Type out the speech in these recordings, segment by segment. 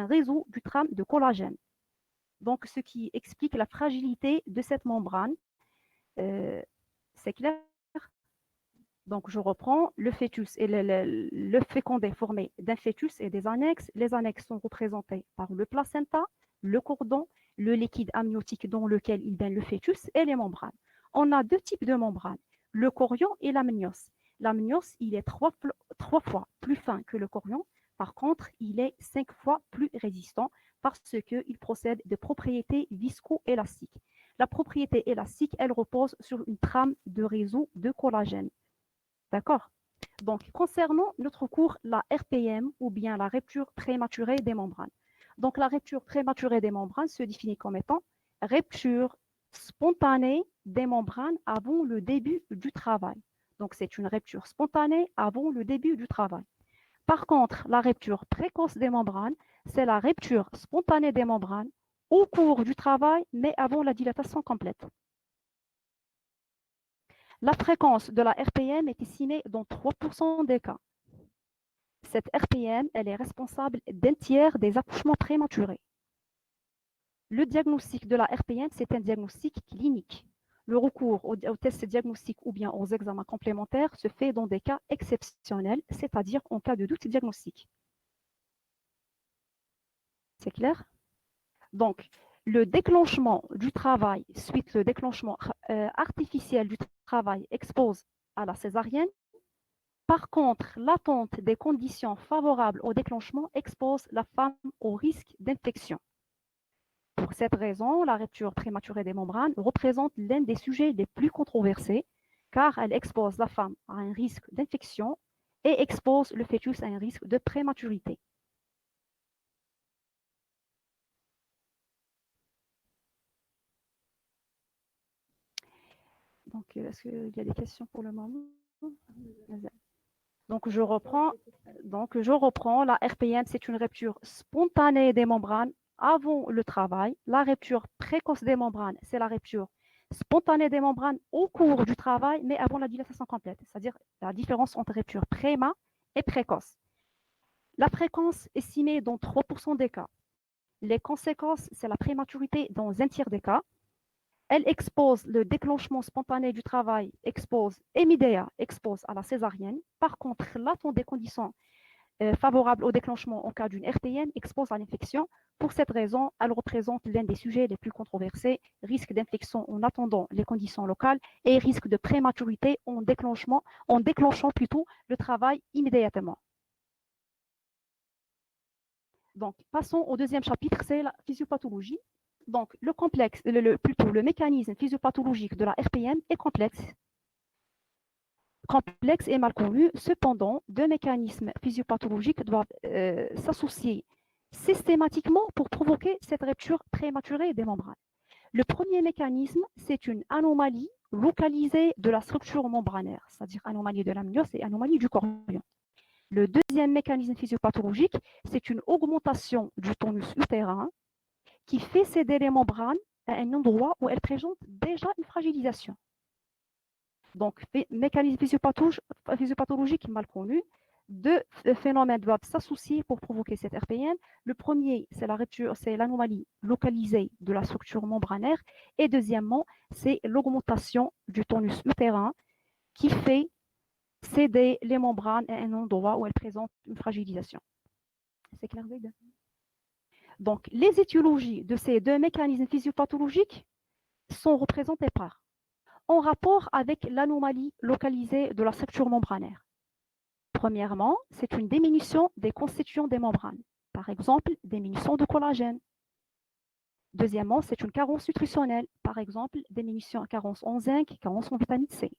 un réseau du trame de collagène. Donc, ce qui explique la fragilité de cette membrane. C'est clair? Donc, je reprends le fœtus et le fécondé formé d'un fœtus et des annexes. Les annexes sont représentées par le placenta, le cordon, le liquide amniotique dans lequel il baigne le fœtus et les membranes. On a deux types de membranes, le chorion et l'amnios. L'amnios, il est trois fois plus fin que le chorion. Par contre, il est 5 fois plus résistant parce qu'il possède des propriétés viscoélastiques. La propriété élastique, elle repose sur une trame de réseau de collagène. D'accord? Donc, concernant notre cours, la RPM ou bien la rupture prématurée des membranes. Donc, la rupture prématurée des membranes se définit comme étant rupture spontanée des membranes avant le début du travail. Donc, c'est une rupture spontanée avant le début du travail. Par contre, la rupture précoce des membranes, c'est la rupture spontanée des membranes au cours du travail, mais avant la dilatation complète. La fréquence de la RPM est estimée dans 3% des cas. Cette RPM, elle est responsable d'un tiers des accouchements prématurés. Le diagnostic de la RPM, c'est un diagnostic clinique. Le recours aux tests diagnostiques ou bien aux examens complémentaires se fait dans des cas exceptionnels, c'est-à-dire en cas de doute diagnostique. C'est clair? Donc, le déclenchement du travail suite le déclenchement artificiel du travail expose à la césarienne. Par contre, l'attente des conditions favorables au déclenchement expose la femme au risque d'infection. Pour cette raison, la rupture prématurée des membranes représente l'un des sujets les plus controversés car elle expose la femme à un risque d'infection et expose le fœtus à un risque de prématurité. Donc, est-ce qu'il y a des questions pour le moment? Donc, je reprends. La RPM, c'est une rupture spontanée des membranes avant le travail. La rupture précoce des membranes, c'est la rupture spontanée des membranes au cours du travail, mais avant la dilatation complète, c'est-à-dire la différence entre rupture préma et précoce. La fréquence est estimée dans 3% des cas. Les conséquences, c'est la prématurité dans un tiers des cas. Elle expose le déclenchement spontané du travail, immédiat, expose à la césarienne. Par contre, l'attente des conditions favorables au déclenchement en cas d'une RPM expose à l'infection. Pour cette raison, elle représente l'un des sujets les plus controversés, risque d'infection en attendant les conditions locales et risque de prématurité en déclenchant plutôt le travail immédiatement. Donc, passons au deuxième chapitre, c'est la physiopathologie. Donc, le mécanisme physiopathologique de la RPM est complexe et mal connu. Cependant, deux mécanismes physiopathologiques doivent s'associer systématiquement pour provoquer cette rupture prématurée des membranes. Le premier mécanisme, c'est une anomalie localisée de la structure membranaire, c'est-à-dire anomalie de l'amnios et anomalie du chorion. Le deuxième mécanisme physiopathologique, c'est une augmentation du tonus utérin qui fait céder les membranes à un endroit où elles présentent déjà une fragilisation. Donc, mécanisme physiopathologique mal connu, deux phénomènes doivent s'associer pour provoquer cette RPM. Le premier, c'est l'anomalie localisée de la structure membranaire. Et deuxièmement, c'est l'augmentation du tonus utérin qui fait céder les membranes à un endroit où elles présentent une fragilisation. C'est clair, Zaid? Donc, les étiologies de ces deux mécanismes physiopathologiques sont représentées par en rapport avec l'anomalie localisée de la structure membranaire. Premièrement, c'est une diminution des constituants des membranes, par exemple, diminution de collagène. Deuxièmement, c'est une carence nutritionnelle, par exemple, diminution en carence en zinc, carence en vitamine C.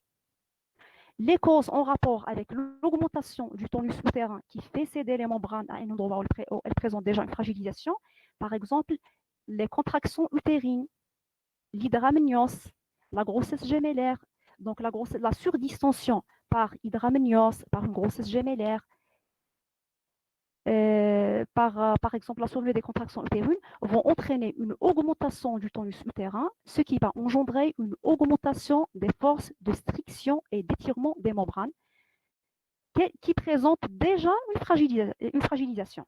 Les causes en rapport avec l'augmentation du tonus utérin qui fait céder les membranes à un endroit où elles présentent déjà une fragilisation, par exemple, les contractions utérines, l'hydramnios, la grossesse gémellaire, donc la surdistension par hydramnios, par une grossesse gémellaire, par exemple la survenue des contractions utérines, vont entraîner une augmentation du tonus utérin, ce qui va engendrer une augmentation des forces de striction et d'étirement des membranes qui présentent déjà une fragilisation.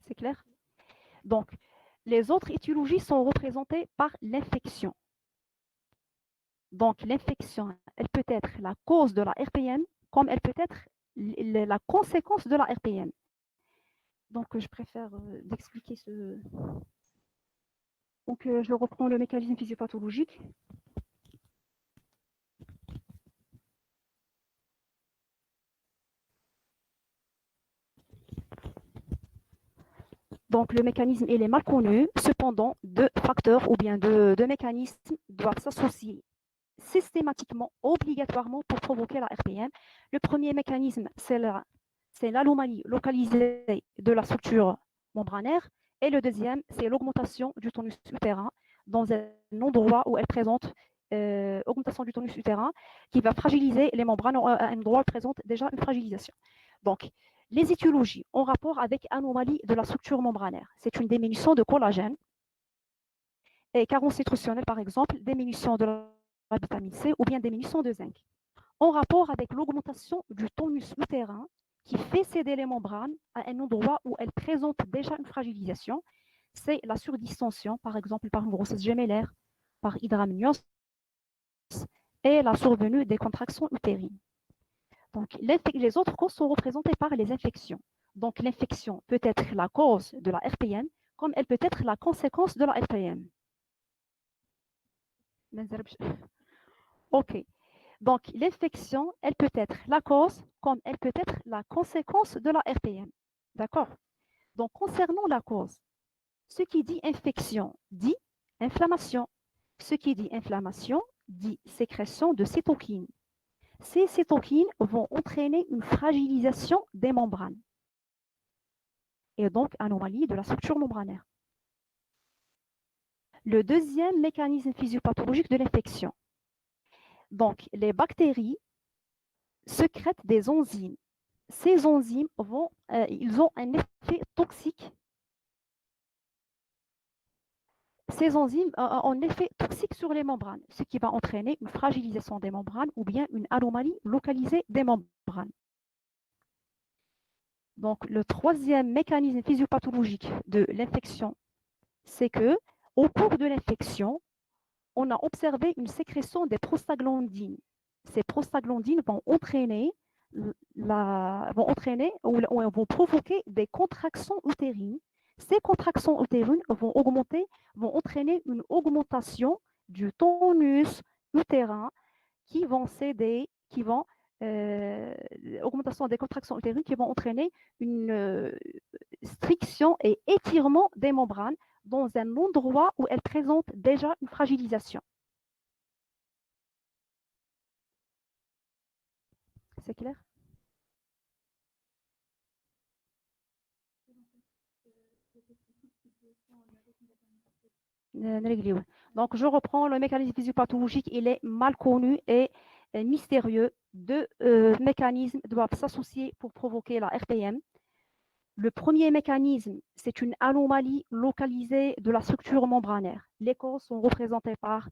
C'est clair? Donc, les autres étiologies sont représentées par l'infection. Donc, l'infection, elle peut être la cause de la RPM, comme elle peut être la conséquence de la RPM. Donc, je préfère d'expliquer ce... Donc, je reprends le mécanisme physiopathologique. Donc, le mécanisme, il est mal connu. Cependant, deux facteurs ou bien deux mécanismes doivent s'associer systématiquement, obligatoirement pour provoquer la RPM. Le premier mécanisme, c'est l'anomalie localisée de la structure membranaire. Et le deuxième, c'est l'augmentation du tonus utérin dans un endroit où elle présente augmentation du tonus utérin qui va fragiliser les membranes à un endroit où elle présente déjà une fragilisation. Donc, les étiologies en rapport avec anomalie de la structure membranaire, c'est une diminution de collagène et carence nutritionnelle, par exemple, diminution de la vitamine C ou bien diminution de zinc. En rapport avec l'augmentation du tonus utérin qui fait céder les membranes à un endroit où elles présentent déjà une fragilisation, c'est la surdistension, par exemple par une grossesse gémellaire, par hydramnios et la survenue des contractions utérines. Donc, les autres causes sont représentées par les infections. Donc, l'infection peut être la cause de la RPM, comme elle peut être la conséquence de la RPM. OK. Donc, l'infection, elle peut être la cause, comme elle peut être la conséquence de la RPM. D'accord? Donc, concernant la cause, ce qui dit infection dit inflammation. Ce qui dit inflammation dit sécrétion de cytokines. Ces cytokines vont entraîner une fragilisation des membranes et donc anomalie de la structure membranaire. Le deuxième mécanisme physiopathologique de l'infection. Donc, les bactéries sécrètent des enzymes. Ces enzymes ils ont un effet toxique. Ces enzymes ont un effet toxique sur les membranes, ce qui va entraîner une fragilisation des membranes ou bien une anomalie localisée des membranes. Donc, le troisième mécanisme physiopathologique de l'infection, c'est que au cours de l'infection, on a observé une sécrétion des prostaglandines. Ces prostaglandines vont entraîner ou vont provoquer des contractions utérines. Ces contractions utérines vont entraîner une augmentation du tonus utérin qui vont augmentation des contractions utérines qui vont entraîner une striction et étirement des membranes dans un endroit où elles présentent déjà une fragilisation. C'est clair? Donc, je reprends le mécanisme physiopathologique. Il est mal connu et mystérieux. Deux mécanismes doivent s'associer pour provoquer la RPM. Le premier mécanisme, c'est une anomalie localisée de la structure membranaire. Les causes sont représentées par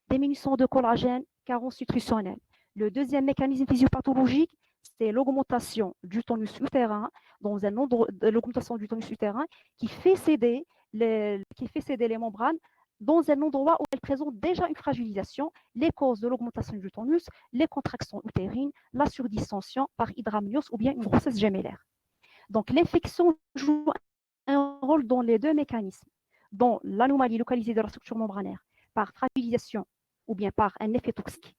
diminution de collagène, carence nutritionnelle. Le deuxième mécanisme physiopathologique, c'est l'augmentation du tonus utérin, dans un endroit, l'augmentation du tonus utérin qui fait céder les membranes dans un endroit où elles présentent déjà une fragilisation, les causes de l'augmentation du tonus, les contractions utérines, la surdistension par hydramnios ou bien une grossesse gémellaire. Donc, l'infection joue un rôle dans les deux mécanismes, dans l'anomalie localisée de la structure membranaire par fragilisation ou bien par un effet toxique.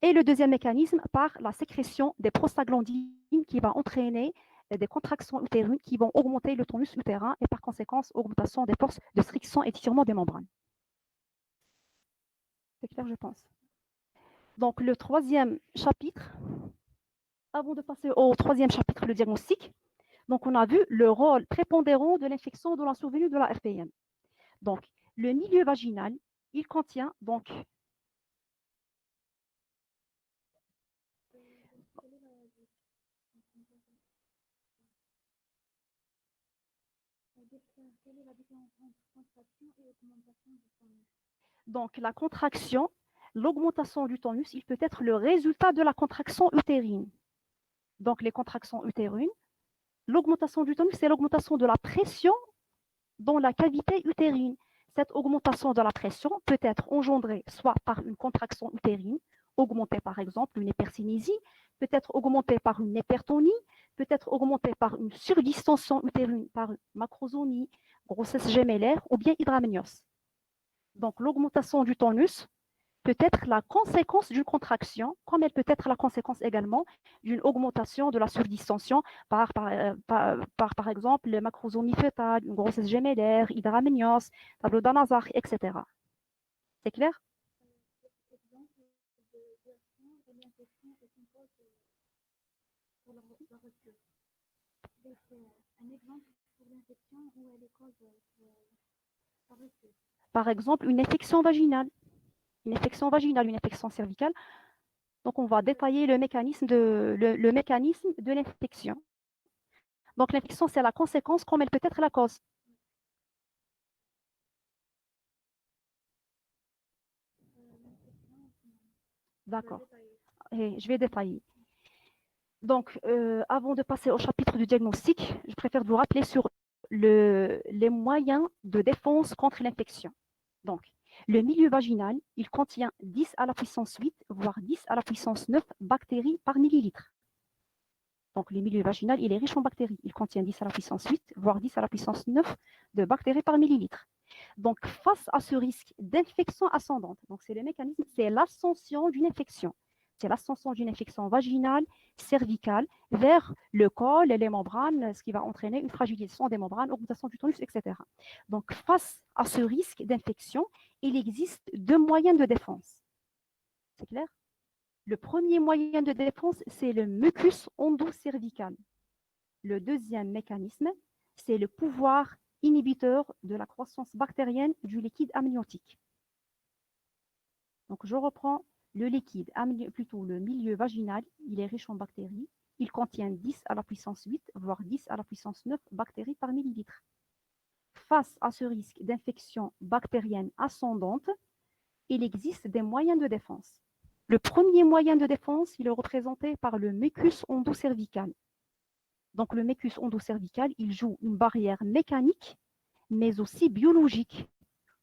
Et le deuxième mécanisme par la sécrétion des prostaglandines qui va entraîner des contractions utérines qui vont augmenter le tonus utérin et par conséquence augmentation des forces de striction et d'étirement des membranes. C'est clair, je pense. Donc, le troisième chapitre, avant de passer au troisième chapitre, le diagnostic, donc on a vu le rôle prépondérant de l'infection dans la survenue de la RPM. Donc, le milieu vaginal, il contient donc la contraction, l'augmentation du tonus, il peut être le résultat de la contraction utérine. Donc, les contractions utérines, l'augmentation du tonus, c'est l'augmentation de la pression dans la cavité utérine. Cette augmentation de la pression peut être engendrée soit par une contraction utérine, augmentée par exemple une hypercinésie, peut être augmentée par une hypertonie, peut être augmentée par une surdistension utérine, par une macrosonie, grossesse gémellaire ou bien hydraménios. Donc l'augmentation du tonus peut être la conséquence d'une contraction, comme elle peut être la conséquence également d'une augmentation de la surdistension par exemple, le macrosomie fœtale, une grossesse gémellaire, hydraménios, tableau d'Anazar, etc. C'est clair? Par exemple, une infection vaginale, une infection cervicale. Donc, on va détailler le mécanisme de l'infection. Donc, l'infection, c'est la conséquence comme elle peut être la cause. D'accord. Et je vais détailler. Donc, avant de passer au chapitre du diagnostic, je préfère vous rappeler sur les moyens de défense contre l'infection. Donc, le milieu vaginal, il contient 10 à la puissance 8, voire 10 à la puissance 9 bactéries par millilitre. Donc, le milieu vaginal, il est riche en bactéries. Il contient 10 à la puissance 8, voire 10 à la puissance 9 de bactéries par millilitre. Donc, face à ce risque d'infection ascendante, donc c'est le mécanisme, c'est l'ascension d'une infection. C'est l'ascension d'une infection vaginale, cervicale, vers le col et les membranes, ce qui va entraîner une fragilisation des membranes, augmentation du tonus, etc. Donc, face à ce risque d'infection, il existe deux moyens de défense. C'est clair? Le premier moyen de défense, c'est le mucus endocervical. Le deuxième mécanisme, c'est le pouvoir inhibiteur de la croissance bactérienne du liquide amniotique. Donc, je reprends le liquide, plutôt le milieu vaginal, il est riche en bactéries. Il contient 10 à la puissance 8, voire 10 à la puissance 9 bactéries par millilitre. Face à ce risque d'infection bactérienne ascendante, il existe des moyens de défense. Le premier moyen de défense, il est représenté par le mucus endocervical. Donc, le mucus endocervical, il joue une barrière mécanique, mais aussi biologique.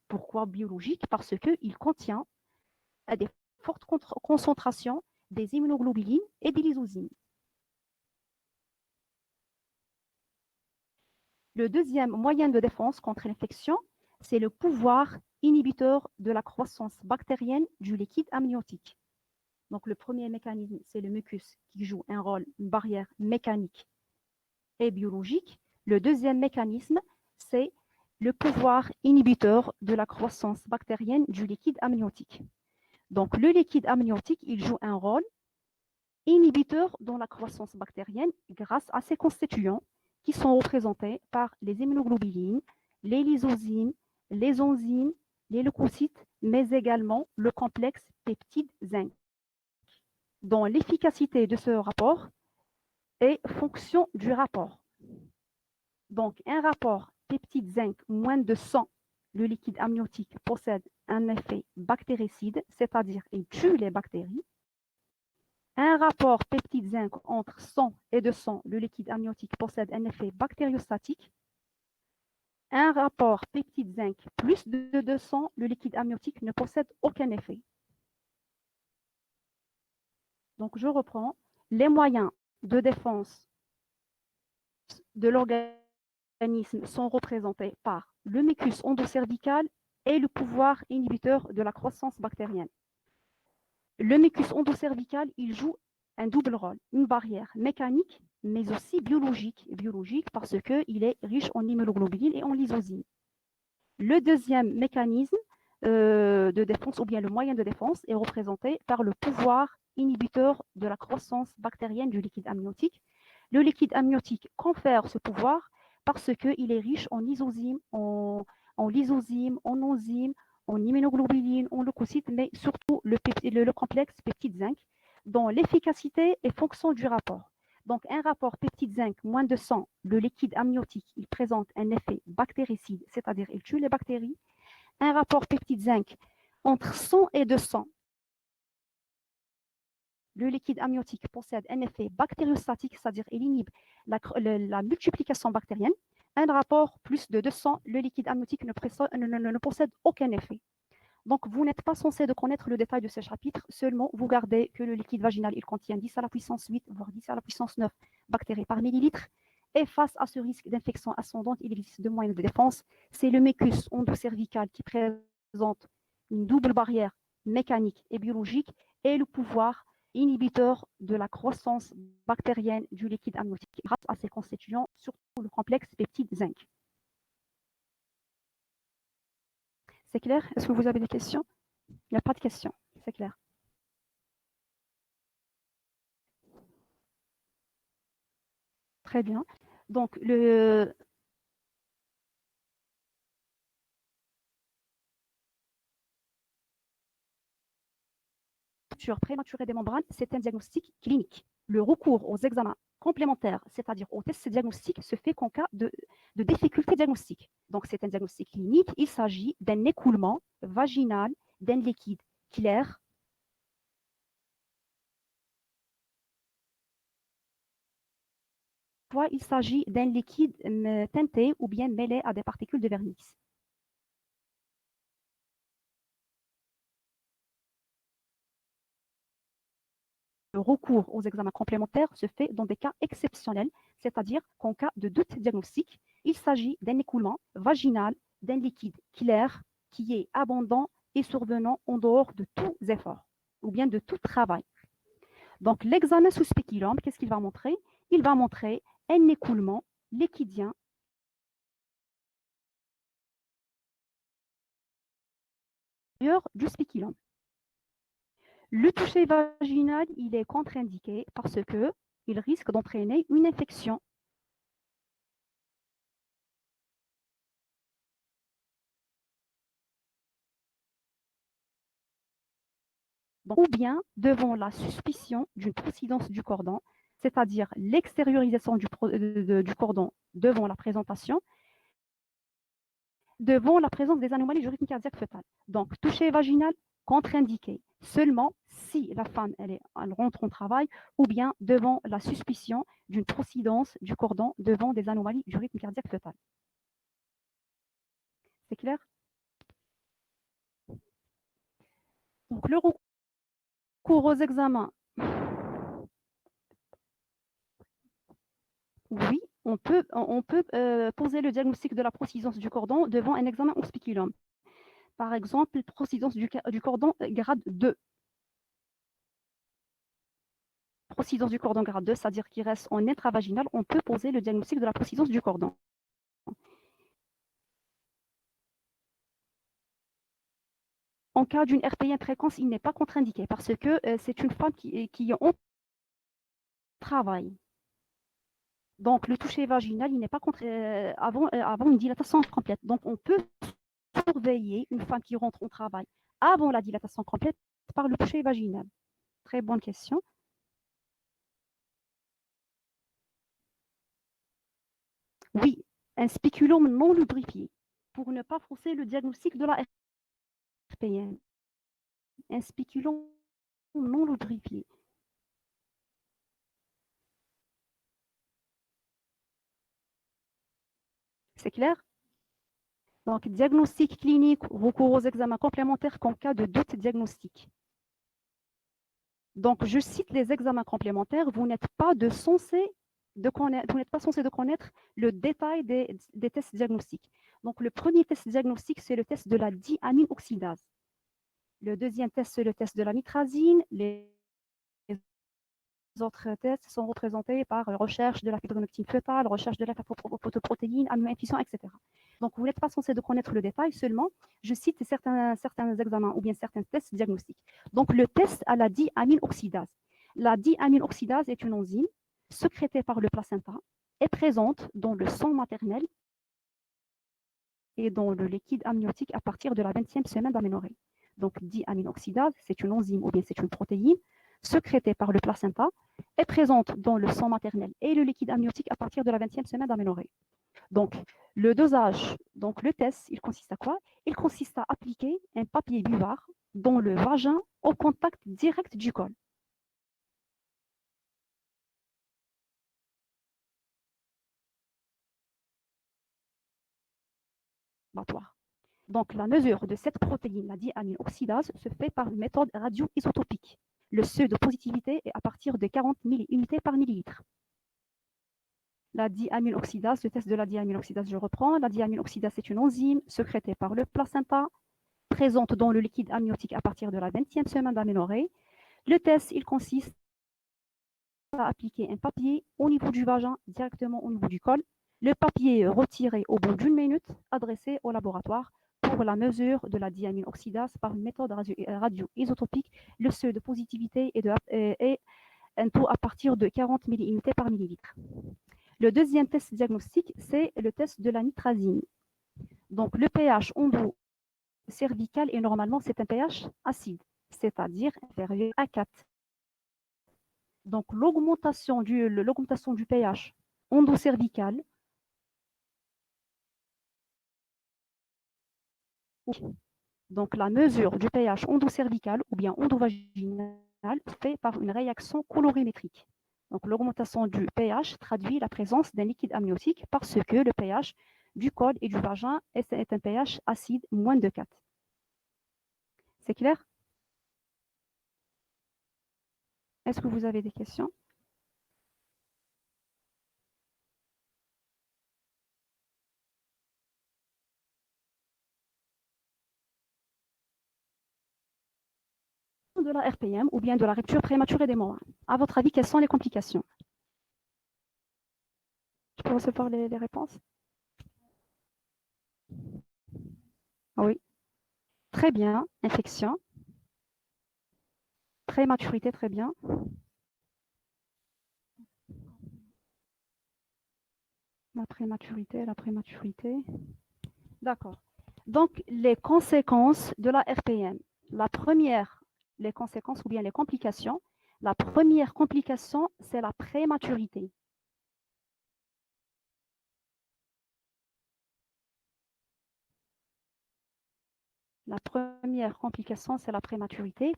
Pourquoi biologique? Parce qu'il contient à des fortes concentrations des immunoglobulines et des lysozymes. Le deuxième moyen de défense contre l'infection, c'est le pouvoir inhibiteur de la croissance bactérienne du liquide amniotique. Donc, le premier mécanisme, c'est le mucus qui joue un rôle, une barrière mécanique et biologique. Le deuxième mécanisme, c'est le pouvoir inhibiteur de la croissance bactérienne du liquide amniotique. Donc, le liquide amniotique, il joue un rôle inhibiteur dans la croissance bactérienne grâce à ses constituants qui sont représentés par les immunoglobulines, les lysozymes, les enzymes, les leucocytes, mais également le complexe peptide zinc, dont l'efficacité de ce rapport est fonction du rapport. Donc, un rapport peptide zinc moins de 100, le liquide amniotique possède un effet bactéricide, c'est-à-dire il tue les bactéries. Un rapport peptide zinc entre 100 et 200, le liquide amniotique possède un effet bactériostatique. Un rapport peptide zinc plus de 200, le liquide amniotique ne possède aucun effet. Donc, je reprends. Les moyens de défense de l'organisme sont représentés par le mucus endocervical et le pouvoir inhibiteur de la croissance bactérienne. Le mucus endocervical, il joue un double rôle, une barrière mécanique, mais aussi biologique. Biologique parce qu'il est riche en immunoglobulines et en lysozymes. Le deuxième mécanisme de défense, ou bien le moyen de défense, est représenté par le pouvoir inhibiteur de la croissance bactérienne du liquide amniotique. Le liquide amniotique confère ce pouvoir parce qu'il est riche en lysozymes, en lysozymes, en enzymes, en immunoglobulines, en leucocytes, mais surtout le complexe peptide zinc, dont l'efficacité est fonction du rapport. Donc, un rapport peptide zinc moins de 100, le liquide amniotique, il présente un effet bactéricide, c'est-à-dire il tue les bactéries. Un rapport peptide zinc entre 100 et 200, le liquide amniotique possède un effet bactériostatique, c'est-à-dire il inhibe la multiplication bactérienne. Un rapport plus de 200, le liquide amniotique ne possède aucun effet. Donc, vous n'êtes pas censé de connaître le détail de ce chapitre, seulement vous gardez que le liquide vaginal, il contient 10 à la puissance 8, voire 10 à la puissance 9 bactéries par millilitre. Et face à ce risque d'infection ascendante, il existe deux moyens de défense. C'est le mucus endocervical qui présente une double barrière mécanique et biologique et le pouvoir inhibiteur de la croissance bactérienne du liquide amniotique grâce à ses constituants, surtout le complexe peptide zinc. C'est clair? Est-ce que vous avez des questions? Il n'y a pas de questions, c'est clair. Très bien. Donc, le rupture prématurée des membranes, c'est un diagnostic clinique. Le recours aux examens complémentaires, c'est-à-dire aux tests diagnostiques, se fait qu'en cas de difficulté diagnostique. Donc, c'est un diagnostic clinique. Il s'agit d'un écoulement vaginal d'un liquide clair il s'agit d'un liquide teinté ou bien mêlé à des particules de vernis. Le recours aux examens complémentaires se fait dans des cas exceptionnels, c'est-à-dire qu'en cas de doute diagnostique, il s'agit d'un écoulement vaginal d'un liquide clair qui est abondant et survenant en dehors de tous efforts ou bien de tout travail. Donc, l'examen sous spéculum, qu'est-ce qu'il va montrer? Il va montrer un écoulement liquidien du spéculum. Le toucher vaginal, il est contre-indiqué parce qu'il risque d'entraîner une infection. Ou bien devant la suspicion d'une procidence du cordon, c'est-à-dire l'extériorisation du cordon devant la présentation, devant la présence des anomalies du rythme cardiaque fœtal. Donc, toucher vaginal, contre-indiqué seulement si la femme elle rentre au travail ou bien devant la suspicion d'une procidence du cordon devant des anomalies du rythme cardiaque fœtal. C'est clair? Donc, le recours aux examens, oui, on peut poser le diagnostic de la procidence du cordon devant un examen au spéculum. Par exemple, procidence du cordon grade 2. Procidence du cordon grade 2, c'est-à-dire qu'il reste en intravaginal, on peut poser le diagnostic de la procidence du cordon. En cas d'une RPI précoce, il n'est pas contre-indiqué parce que c'est une femme qui est en travail. Donc, le toucher vaginal, il n'est pas avant une dilatation complète. Donc, on peut surveiller une femme qui rentre au travail avant la dilatation complète par le toucher vaginal. Très bonne question. Oui, un spéculum non lubrifié pour ne pas fausser le diagnostic de la RPN. Un spéculum non lubrifié. C'est clair? Donc, diagnostic clinique, recours aux examens complémentaires qu'en cas de doute diagnostique. Donc, je cite les examens complémentaires. Vous n'êtes pas censé de connaître le détail des tests diagnostiques. Donc, le premier test diagnostique, c'est le test de la diamine oxydase. Le deuxième test, c'est le test de la nitrazine. Les autres tests sont représentés par recherche de la fibronectine fœtale, recherche de la photoprotéine, amino-intuition, etc. Donc, vous n'êtes pas censé de connaître le détail, seulement je cite certains examens ou bien certains tests diagnostiques. Donc, le test à la diamine oxydase. La diamine oxydase est une enzyme sécrétée par le placenta et présente dans le sang maternel et dans le liquide amniotique à partir de la 20e semaine d'aménorrhée. Donc, diamine oxydase, c'est une enzyme ou bien c'est une protéine sécrétée par le placenta est présente dans le sang maternel et le liquide amniotique à partir de la 20e semaine d'aménorrhée. Donc, le dosage, donc le test, il consiste à quoi? Il consiste à appliquer un papier buvard dans le vagin au contact direct du col. laboratoire. Donc, la mesure de cette protéine, la diaminoxydase, se fait par une méthode radioisotopique. Le seuil de positivité est à partir de 40 milliunités par millilitre. La diaminoxydase, le test de la diaminoxydase, je reprends. La diaminoxydase est une enzyme sécrétée par le placenta, présente dans le liquide amniotique à partir de la 20e semaine d'aménorrhée. Le test, il consiste à appliquer un papier au niveau du vagin, directement au niveau du col. Le papier est retiré au bout d'une minute, adressé au laboratoire pour la mesure de la diaminoxydase par une méthode radioisotopique. Le seuil de positivité est un taux à partir de 40 milliunités par millilitre. Le deuxième test diagnostique, c'est le test de la nitrazine. Donc, le pH endo-cervical est normalement, c'est un pH acide, c'est-à-dire inférieur à 4. Donc, l'augmentation du pH endocervical, donc la mesure du pH endocervical ou bien endovaginal fait par une réaction colorimétrique. Donc, l'augmentation du pH traduit la présence d'un liquide amniotique parce que le pH du col et du vagin est un pH acide moins de 4. C'est clair? Est-ce que vous avez des questions? De la RPM ou bien de la rupture prématurée des membranes. À votre avis, quelles sont les complications? Je peux recevoir les réponses? Oui. Très bien. Infection. Prématurité, très bien. La prématurité, la prématurité. D'accord. Donc, les conséquences de la RPM. La première, les conséquences ou bien les complications. La première complication, c'est la prématurité. La première complication, c'est la prématurité.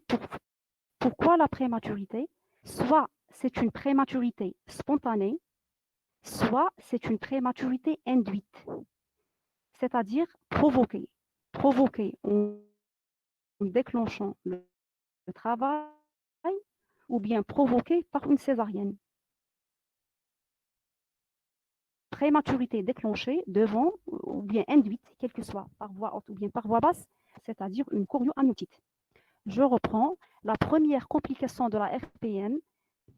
Pourquoi la prématurité? Soit c'est une prématurité spontanée, soit c'est une prématurité induite, c'est-à-dire provoquée. Provoquée en déclenchant le travail ou bien provoquée par une césarienne. Prématurité déclenchée devant ou bien induite, quelle que soit par voie haute ou bien par voie basse, c'est-à-dire une chorioamniotite. Je reprends. La première complication de la RPM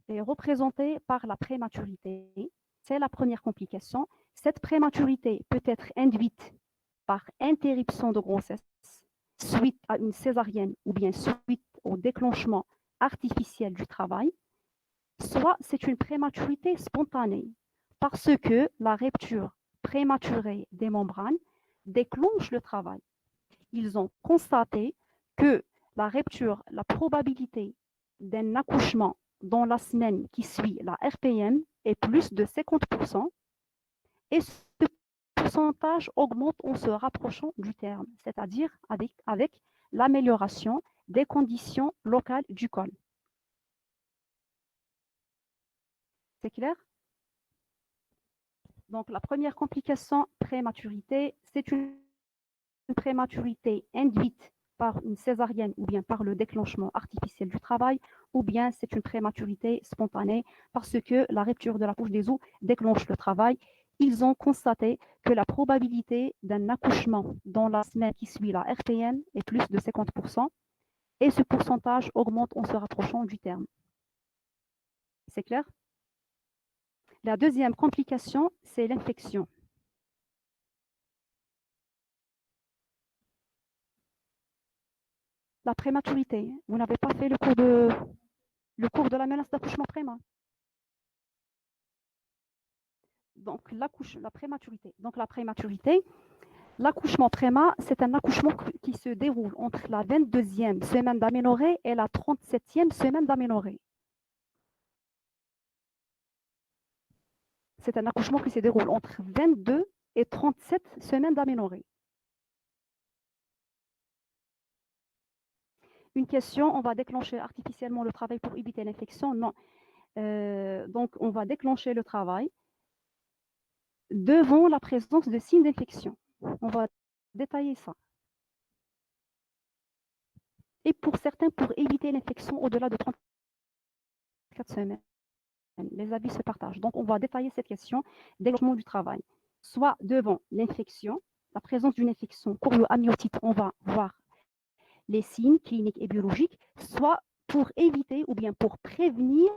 est représentée par la prématurité. C'est la première complication. Cette prématurité peut être induite par interruption de grossesse suite à une césarienne ou bien suite au déclenchement artificiel du travail, soit c'est une prématurité spontanée parce que la rupture prématurée des membranes déclenche le travail. Ils ont constaté que la rupture, la probabilité d'un accouchement dans la semaine qui suit la RPM est plus de 50% et ce pourcentage augmente en se rapprochant du terme, c'est-à-dire avec l'amélioration des conditions locales du col. C'est clair? Donc, la première complication, prématurité, c'est une prématurité induite par une césarienne ou bien par le déclenchement artificiel du travail, ou bien c'est une prématurité spontanée parce que la rupture de la couche des os déclenche le travail. Ils ont constaté que la probabilité d'un accouchement dans la semaine qui suit la RPM est plus de 50% et ce pourcentage augmente en se rapprochant du terme. C'est clair? La deuxième complication, c'est l'infection. La prématurité. Vous n'avez pas fait le cours de la menace d'accouchement prémat. Donc, la prématurité. Donc, la prématurité, l'accouchement prémat, c'est un accouchement qui se déroule entre la 22e semaine d'aménorrhée et la 37e semaine d'aménorrhée. C'est un accouchement qui se déroule entre 22 et 37 semaines d'aménorrhée. Une question, on va déclencher artificiellement le travail pour éviter l'infection? Non. Donc, on va déclencher le travail devant la présence de signes d'infection. On va détailler ça. Et pour certains, pour éviter l'infection au-delà de 34 semaines, les avis se partagent. Donc, on va détailler cette question développement du travail. Soit devant l'infection, la présence d'une infection chorioamniotite, on va voir les signes cliniques et biologiques, soit pour éviter ou bien pour prévenir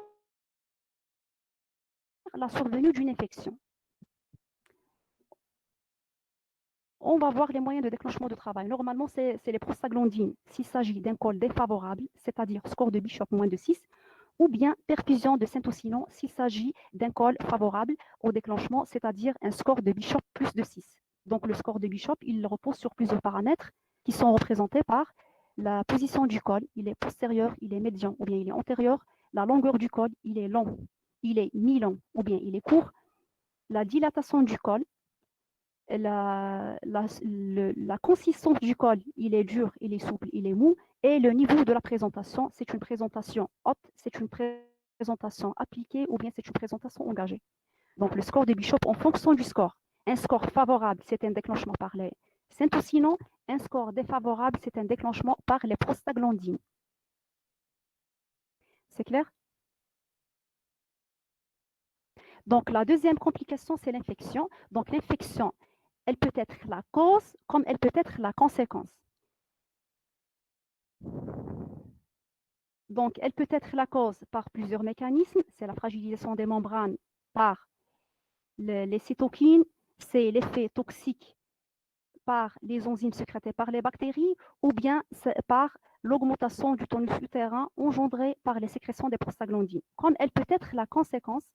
la survenue d'une infection. On va voir les moyens de déclenchement de travail. Normalement, c'est les prostaglandines s'il s'agit d'un col défavorable, c'est-à-dire score de Bishop moins de 6, ou bien perfusion de syntocinon s'il s'agit d'un col favorable au déclenchement, c'est-à-dire un score de Bishop plus de 6. Donc le score de Bishop, il repose sur plusieurs paramètres qui sont représentés par la position du col, il est postérieur, il est médian, ou bien il est antérieur, la longueur du col, il est long, il est mi-long, ou bien il est court, la dilatation du col, la consistance du col, il est dur, il est souple, il est mou, et le niveau de la présentation, c'est une présentation haute, c'est une présentation appliquée ou bien c'est une présentation engagée. Donc le score de Bishop en fonction du score. Un score favorable, c'est un déclenchement par les syntocinon, un score défavorable, c'est un déclenchement par les prostaglandines. C'est clair? Donc la deuxième complication, c'est l'infection. Donc l'infection, elle peut être la cause comme elle peut être la conséquence. Donc, elle peut être la cause par plusieurs mécanismes. C'est la fragilisation des membranes par les cytokines, c'est l'effet toxique par les enzymes sécrétées par les bactéries ou bien par l'augmentation du tonus utérin engendrée par les sécrétions des prostaglandines. Comme elle peut être la conséquence,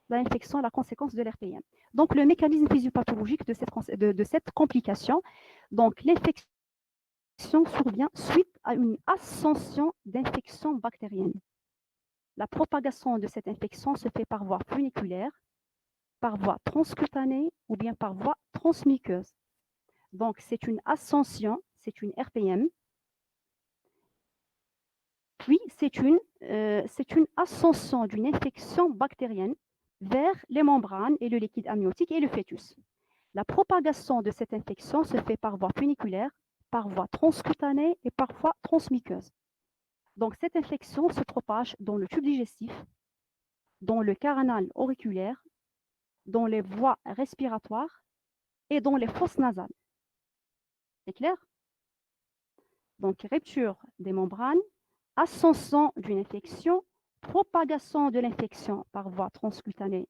l'infection, la conséquence de l'RPM. Donc, le mécanisme physiopathologique de cette complication, donc l'infection survient suite à une ascension d'infection bactérienne. La propagation de cette infection se fait par voie funiculaire, par voie transcutanée ou bien par voie transmuqueuse. Donc, c'est une ascension, c'est une RPM. Puis, c'est une ascension d'une infection bactérienne vers les membranes et le liquide amniotique et le fœtus. La propagation de cette infection se fait par voie funiculaire, par voie transcutanée et par voie transmuqueuse. Donc, cette infection se propage dans le tube digestif, dans le canal auriculaire, dans les voies respiratoires et dans les fosses nasales. C'est clair? Donc, rupture des membranes, ascension d'une infection, propagation de l'infection par voie transcutanée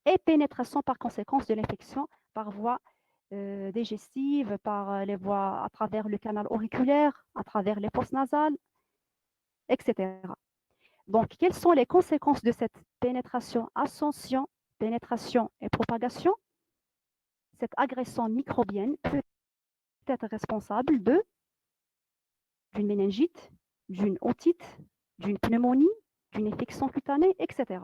et pénétration par conséquence de l'infection par voie digestive, par les voies à travers le canal auriculaire, à travers les fosses nasales, etc. Donc, quelles sont les conséquences de cette pénétration, ascension, pénétration et propagation? Cette agression microbienne peut être responsable d'une méningite, d'une otite, d'une pneumonie, d'une infection cutanée, etc.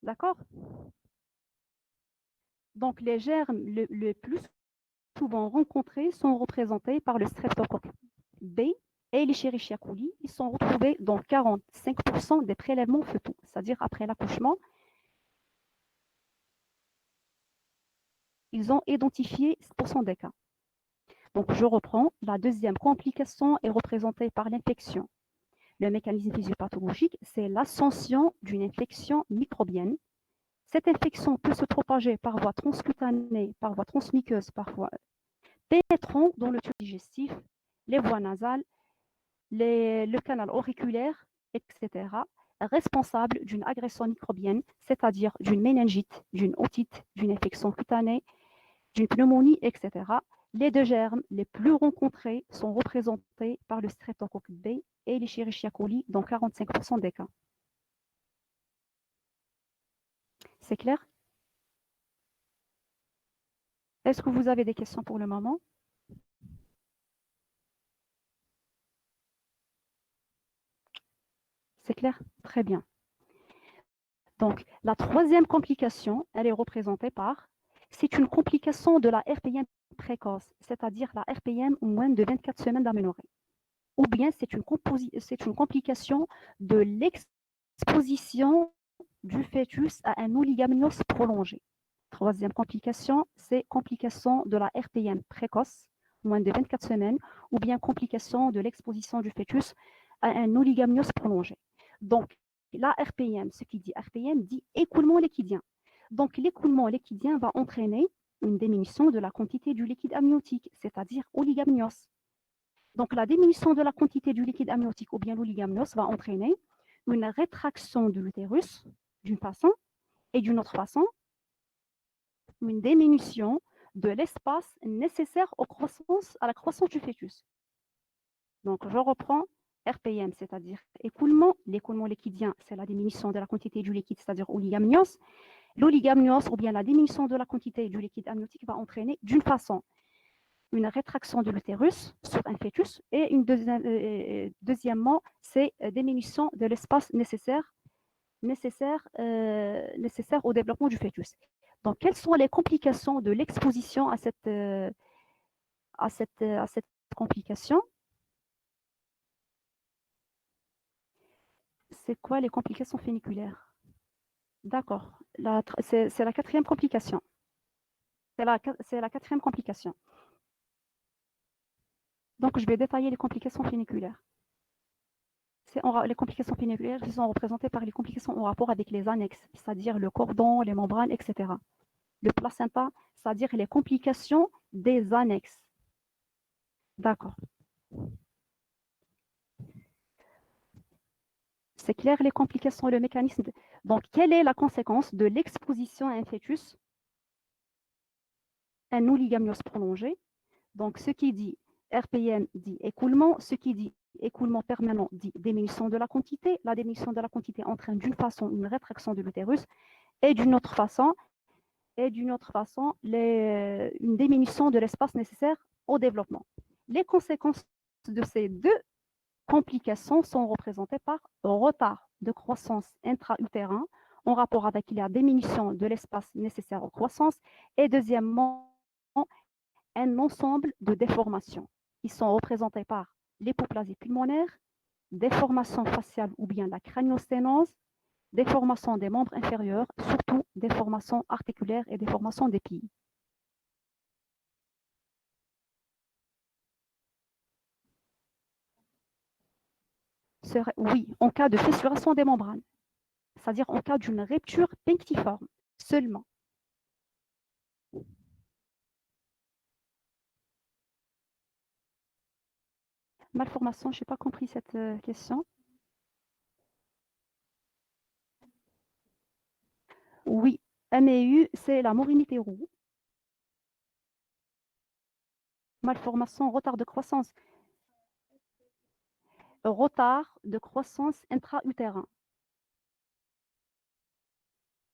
D'accord? Donc, les germes le plus souvent rencontrés sont représentés par le streptocoque B et l'Escherichia coli. Ils sont retrouvés dans 45% des prélèvements fœtaux, c'est-à-dire après l'accouchement. Ils ont identifié 100% des cas. Donc, je reprends. La deuxième complication est représentée par l'infection. Le mécanisme physiopathologique, c'est l'ascension d'une infection microbienne. Cette infection peut se propager par voie transcutanée, par voie transmuqueuse, parfois pénétrant dans le tube digestif, les voies nasales, le canal auriculaire, etc., responsable d'une agression microbienne, c'est-à-dire d'une méningite, d'une otite, d'une infection cutanée, d'une pneumonie, etc. Les deux germes les plus rencontrés sont représentés par le streptocoque B et l'Escherichia coli dans 45% des cas. C'est clair? Est-ce que vous avez des questions pour le moment? C'est clair? Très bien. Donc, la troisième complication, elle est représentée par, c'est une complication de la RPM précoce, c'est-à-dire la RPM au moins de 24 semaines d'aménorrhée. Ou bien c'est une complication de l'exposition du fœtus à un oligamenose prolongé. Troisième complication, c'est complication de la RPM précoce, moins de 24 semaines, ou bien complication de l'exposition du fœtus à un oligamiose prolongé. Donc, la RPM, ce qui dit RPM, dit écoulement liquidien. Donc, l'écoulement liquidien va entraîner une diminution de la quantité du liquide amniotique, c'est-à-dire oligamiose. Donc, la diminution de la quantité du liquide amniotique ou bien l'oligamiose va entraîner une rétraction de l'utérus d'une façon et d'une autre façon, une diminution de l'espace nécessaire à la croissance du fœtus. Donc, je reprends RPM, c'est-à-dire écoulement. L'écoulement liquidien, c'est la diminution de la quantité du liquide, c'est-à-dire oligamiose. L'oligamiose ou bien la diminution de la quantité du liquide amniotique va entraîner d'une façon une rétraction de l'utérus sur un fœtus et deuxièmement, c'est diminution de l'espace nécessaire au développement du fœtus. Donc, quelles sont les complications de l'exposition à cette complication? C'est quoi les complications funiculaires? D'accord. C'est la quatrième complication. C'est la quatrième complication. Donc, je vais détailler les complications funiculaires. Les complications funiculaires qui sont représentées par les complications en rapport avec les annexes, c'est-à-dire le cordon, les membranes, etc. Le placenta, c'est-à-dire les complications des annexes. D'accord. C'est clair, les complications, le mécanisme. Donc, quelle est la conséquence de l'exposition à un fœtus, un oligamiose prolongé? Donc, ce qui dit RPM dit écoulement, ce qui dit écoulement permanent dit diminution de la quantité. La diminution de la quantité entraîne d'une façon une rétraction de l'utérus et d'une autre façon, une diminution de l'espace nécessaire au développement. Les conséquences de ces deux complications sont représentées par retard de croissance intra-utérin en rapport avec la diminution de l'espace nécessaire aux croissances et deuxièmement, un ensemble de déformations qui sont représentées par l'hypoplasie pulmonaire, déformation faciale ou bien la craniosténose, déformation des membres inférieurs, surtout déformation articulaire et déformation des pieds. Oui, en cas de fissuration des membranes, c'est-à-dire en cas d'une rupture punctiforme seulement. Malformation, je n'ai pas compris cette question. Oui, MEU, c'est la morinité roux. Malformation, retard de croissance. Retard de croissance intra-utérin.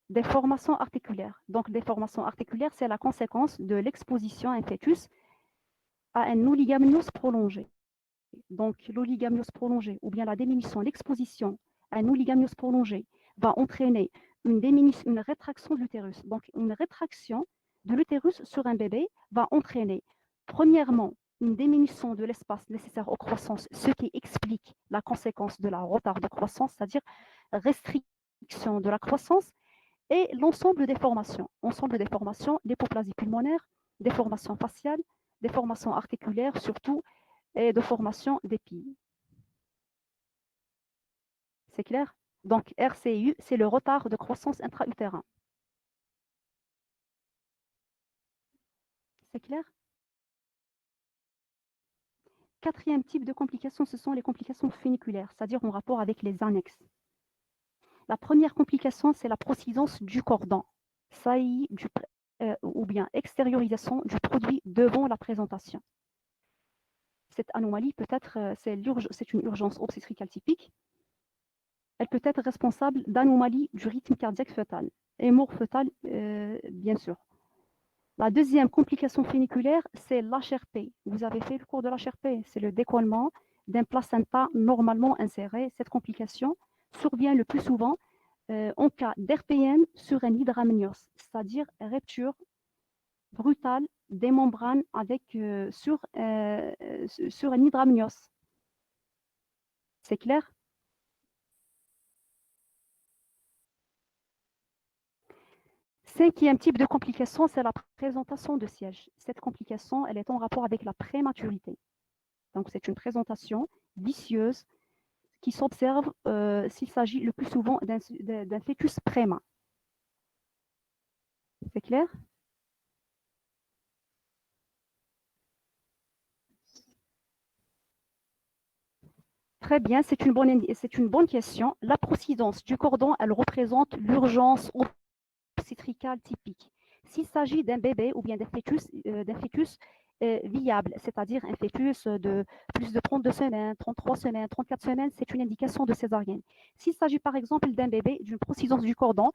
Déformation articulaire. Donc, déformation articulaire, c'est la conséquence de l'exposition à un fœtus à un oligamiose prolongé. Donc, l'oligamiose prolongé ou bien la diminution, l'exposition à un oligamiose prolongé va entraîner une rétraction de l'utérus. Donc, une rétraction de l'utérus sur un bébé va entraîner, premièrement, une diminution de l'espace nécessaire aux croissances, ce qui explique la conséquence de la retard de croissance, c'est-à-dire restriction de la croissance, et l'ensemble des formations. Ensemble des formations, l'hypoplasie pulmonaire, des formations faciales, des formations articulaires surtout, et de formation des pieds. C'est clair? Donc, RCU, c'est le retard de croissance intra-utérin. C'est clair? Quatrième type de complications, ce sont les complications funiculaires, c'est-à-dire en rapport avec les annexes. La première complication, c'est la procidence du cordon, saillie ou bien extériorisation du produit devant la présentation. Cette anomalie peut-être, c'est une urgence obstétricale typique. Elle peut être responsable d'anomalies du rythme cardiaque fœtal et mort fœtale, bien sûr. La deuxième complication funiculaire, c'est l'HRP. Vous avez fait le cours de l'HRP, c'est le décollement d'un placenta normalement inséré. Cette complication survient le plus souvent en cas d'RPN sur un hydramnios, c'est-à-dire rupture brutale des membranes sur un hydramnios. C'est clair? Cinquième type de complication, c'est la présentation de siège. Cette complication, elle est en rapport avec la prématurité. Donc, c'est une présentation vicieuse qui s'observe s'il s'agit le plus souvent d'un fœtus prémat. C'est clair? Très bien, c'est une bonne question. La procidence du cordon, elle représente l'urgence obstétricale typique. S'il s'agit d'un bébé ou bien d'un fœtus viable, c'est-à-dire un fœtus de plus de 32 semaines, 33 semaines, 34 semaines, c'est une indication de césarienne. S'il s'agit par exemple d'un bébé, d'une procidence du cordon,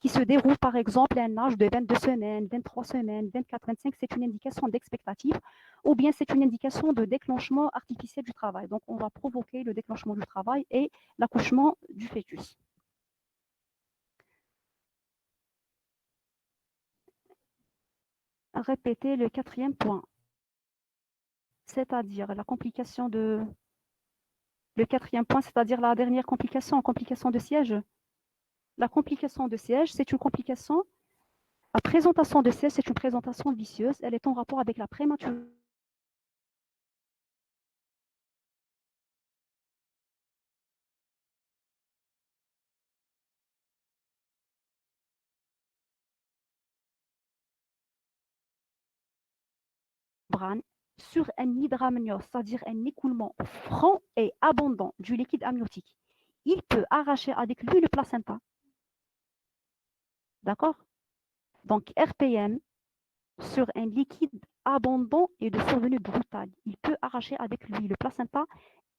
qui se déroule par exemple à un âge de 22 semaines, 23 semaines, 24, 25, c'est une indication d'expectative ou bien c'est une indication de déclenchement artificiel du travail. Donc, on va provoquer le déclenchement du travail et l'accouchement du fœtus. Répétez le quatrième point, c'est-à-dire la complication de... Le quatrième point, c'est-à-dire la dernière complication de siège. La complication de siège, c'est une complication. La présentation de siège, c'est une présentation vicieuse. Elle est en rapport avec la prématurité sur un hydramnios, c'est-à-dire un écoulement franc et abondant du liquide amniotique. Il peut arracher avec lui le placenta. D'accord? Donc, RPM sur un liquide abondant et de survenue brutale. Il peut arracher avec lui le placenta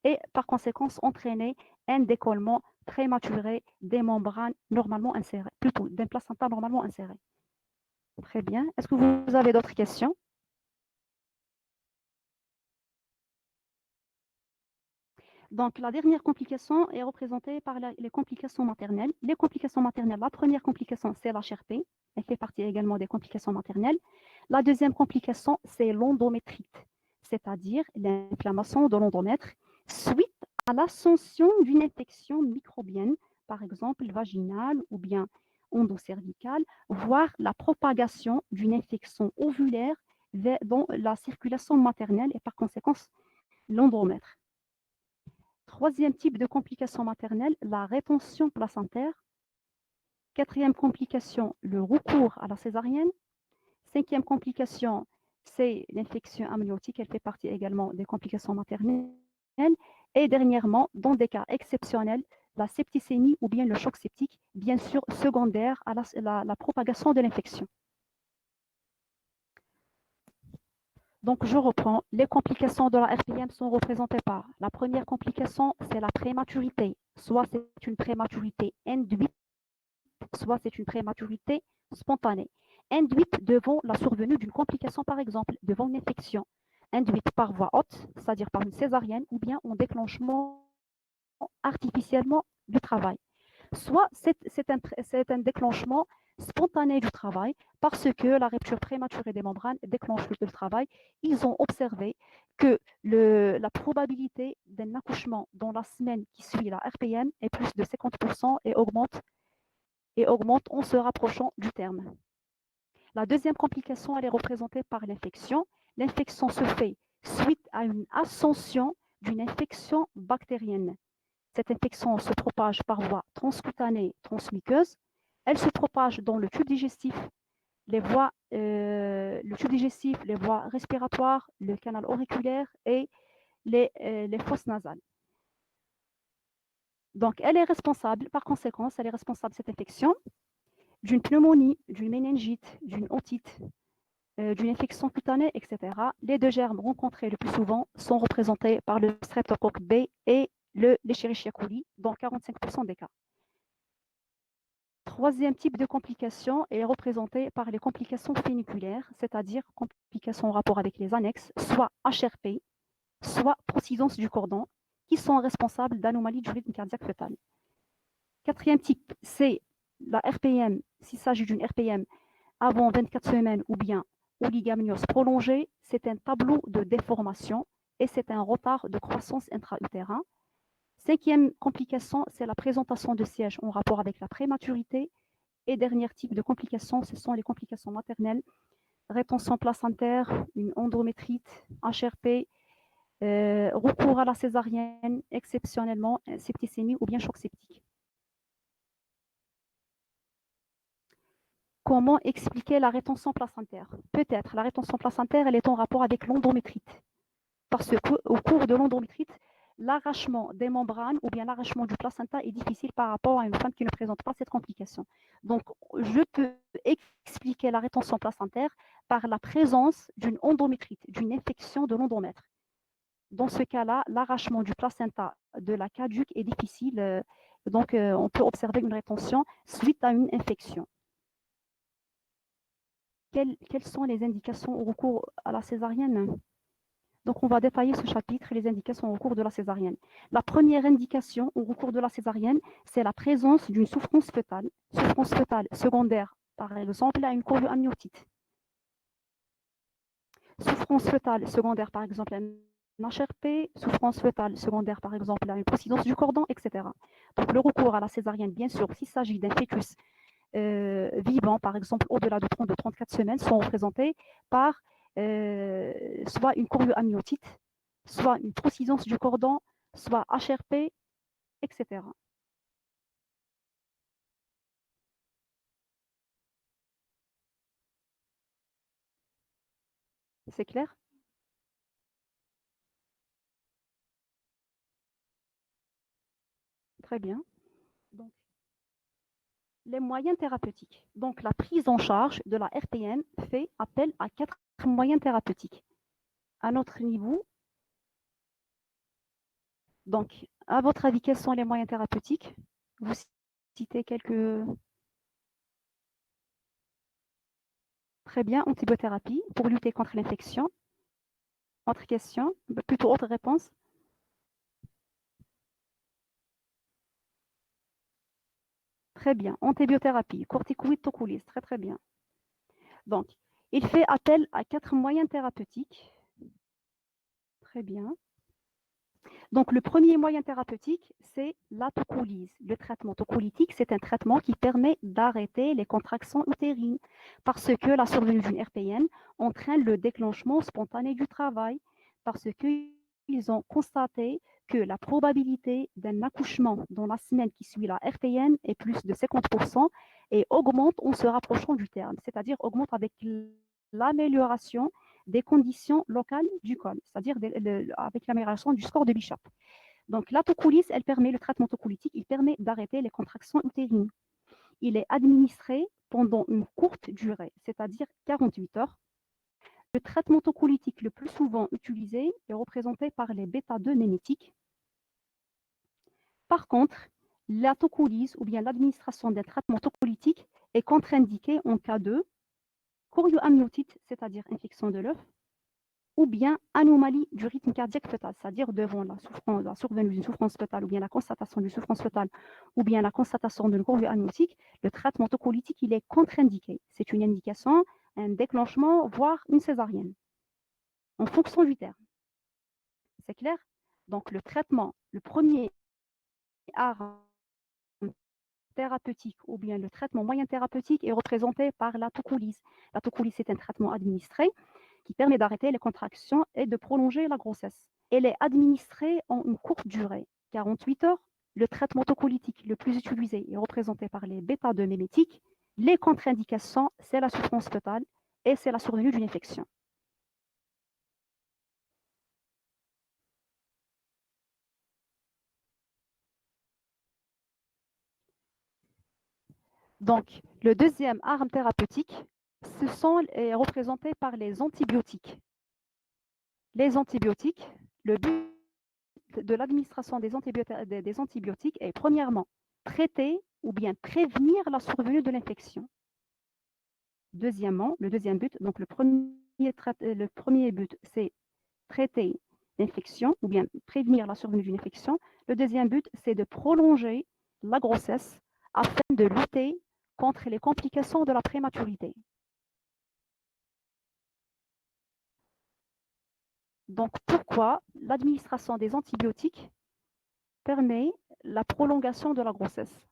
et par conséquent entraîner un décollement prématuré des membranes normalement insérées, plutôt d'un placenta normalement inséré. Très bien. Est-ce que vous avez d'autres questions? Donc, la dernière complication est représentée par les complications maternelles. Les complications maternelles, la première complication, c'est la HRP. Elle fait partie également des complications maternelles. La deuxième complication, c'est l'endométrite, c'est-à-dire l'inflammation de l'endomètre suite à l'ascension d'une infection microbienne, par exemple vaginale ou bien endocervicale, voire la propagation d'une infection ovulaire dans la circulation maternelle et par conséquent l'endomètre. Troisième type de complication maternelle, la rétention placentaire. Quatrième complication, le recours à la césarienne. Cinquième complication, c'est l'infection amniotique. Elle fait partie également des complications maternelles. Et dernièrement, dans des cas exceptionnels, la septicémie ou bien le choc septique, bien sûr secondaire à la propagation de l'infection. Donc, je reprends. Les complications de la RPM sont représentées par la première complication, c'est la prématurité. Soit c'est une prématurité induite, soit c'est une prématurité spontanée. Induite devant la survenue d'une complication, par exemple, devant une infection. Induite par voie haute, c'est-à-dire par une césarienne, ou bien en déclenchement artificiellement du travail. Soit c'est un déclenchement spontané du travail parce que la rupture prématurée des membranes déclenche le travail. Ils ont observé que la probabilité d'un accouchement dans la semaine qui suit la RPM est plus de 50% et augmente en se rapprochant du terme. La deuxième complication, elle est représentée par l'infection. L'infection se fait suite à une ascension d'une infection bactérienne. Cette infection se propage par voie transcutanée transmuqueuse. Elle se propage dans le tube digestif, les voies respiratoires, le canal auriculaire et les fosses nasales. Donc, elle est responsable, par conséquent, elle est responsable de cette infection, d'une pneumonie, d'une méningite, d'une otite, d'une infection cutanée, etc. Les deux germes rencontrés le plus souvent sont représentés par le streptocoque B et l'Escherichia coli dans 45% des cas. Troisième type de complication est représenté par les complications féniculaires, c'est-à-dire complications en rapport avec les annexes, soit HRP, soit procidence du cordon, qui sont responsables d'anomalies du rythme cardiaque fœtal. Quatrième type, c'est la RPM, s'il s'agit d'une RPM avant 24 semaines ou bien oligamenose prolongée, c'est un tableau de déformation et c'est un retard de croissance intra-utérin. Cinquième complication, c'est la présentation de siège en rapport avec la prématurité Et dernier type de complications, ce sont les complications maternelles, rétention placentaire, une endométrite, HRP, recours à la césarienne, exceptionnellement, septicémie ou bien choc septique. Comment expliquer la rétention placentaire? Peut-être la rétention placentaire, elle est en rapport avec l'endométrite. Parce qu'au cours de l'endométrite, l'arrachement des membranes ou bien l'arrachement du placenta est difficile par rapport à une femme qui ne présente pas cette complication. Donc, je peux expliquer la rétention placentaire par la présence d'une endométrite, d'une infection de l'endomètre. Dans ce cas-là, l'arrachement du placenta de la caduque est difficile. Donc, on peut observer une rétention suite à une infection. Quelles sont les indications au recours à la césarienne? Donc, on va détailler ce chapitre, les indications au recours de la césarienne. La première indication au recours de la césarienne, c'est la présence d'une souffrance fœtale secondaire, par exemple, à une chorioamniotite. Souffrance fœtale secondaire, par exemple, à un HRP, souffrance fœtale secondaire, par exemple, à une coïncidence du cordon, etc. Donc, le recours à la césarienne, bien sûr, s'il s'agit d'un fœtus vivants, par exemple, au-delà de 30 de 34 semaines, sont représentés par soit une chorioamniotite, soit une trocisence du cordon, soit HRP, etc. C'est clair? Très bien. Donc, les moyens thérapeutiques. Donc, la prise en charge de la RPN fait appel à 4 moyens thérapeutiques. À notre niveau, donc, à votre avis, quels sont les moyens thérapeutiques? Vous citez quelques... Très bien, antibiothérapie pour lutter contre l'infection. Autre question, plutôt autre réponse. Très bien, antibiothérapie, corticoïdes, tocolis, très très bien. Donc, il fait appel à 4 moyens thérapeutiques. Très bien. Donc, le premier moyen thérapeutique, c'est la tocolyse. Le traitement tocolytique, c'est un traitement qui permet d'arrêter les contractions utérines parce que la survenue d'une RPN entraîne le déclenchement spontané du travail parce qu'ils ont constaté que la probabilité d'un accouchement dans la semaine qui suit la RPN est plus de 50% et augmente en se rapprochant du terme, c'est-à-dire augmente avec l'amélioration des conditions locales du col, c'est-à-dire avec l'amélioration du score de Bishop. Donc la tocolyse, elle permet, le traitement tocolytique, il permet d'arrêter les contractions utérines. Il est administré pendant une courte durée, c'est-à-dire 48 heures. Le traitement tocolytique le plus souvent utilisé est représenté par les bêta-2 némétiques. Par contre, la tocolyse ou bien l'administration d'un traitement tocolytique est contre-indiquée en cas de chorioamniotite, c'est-à-dire infection de l'œuf, ou bien anomalie du rythme cardiaque fœtal, c'est-à-dire devant la survenue d'une souffrance fœtale ou bien la constatation d'une souffrance fœtale ou bien la constatation d'une chorioamniotique, le traitement tocolytique, il est contre-indiqué. C'est une indication, un déclenchement, voire une césarienne, en fonction du terme. C'est clair? Donc le traitement, le premier arme thérapeutique ou bien le traitement moyen thérapeutique est représenté par la tocolyse. La tocolyse, c'est un traitement administré qui permet d'arrêter les contractions et de prolonger la grossesse. Elle est administrée en une courte durée, 48 heures. Le traitement tocolytique le plus utilisé est représenté par les bêta-2 mémétiques. Les contre-indications, c'est la souffrance fœtale et c'est la survenue d'une infection. Donc, le deuxième arme thérapeutique, ce sont représentés par les antibiotiques. Les antibiotiques, le but de l'administration des antibiotiques est premièrement traiter ou bien prévenir la survenue de l'infection. Deuxièmement, le deuxième but, donc le premier but, c'est traiter l'infection ou bien prévenir la survenue d'une infection. Le deuxième but, c'est de prolonger la grossesse afin de lutter contre les complications de la prématurité. Donc, pourquoi l'administration des antibiotiques permet la prolongation de la grossesse?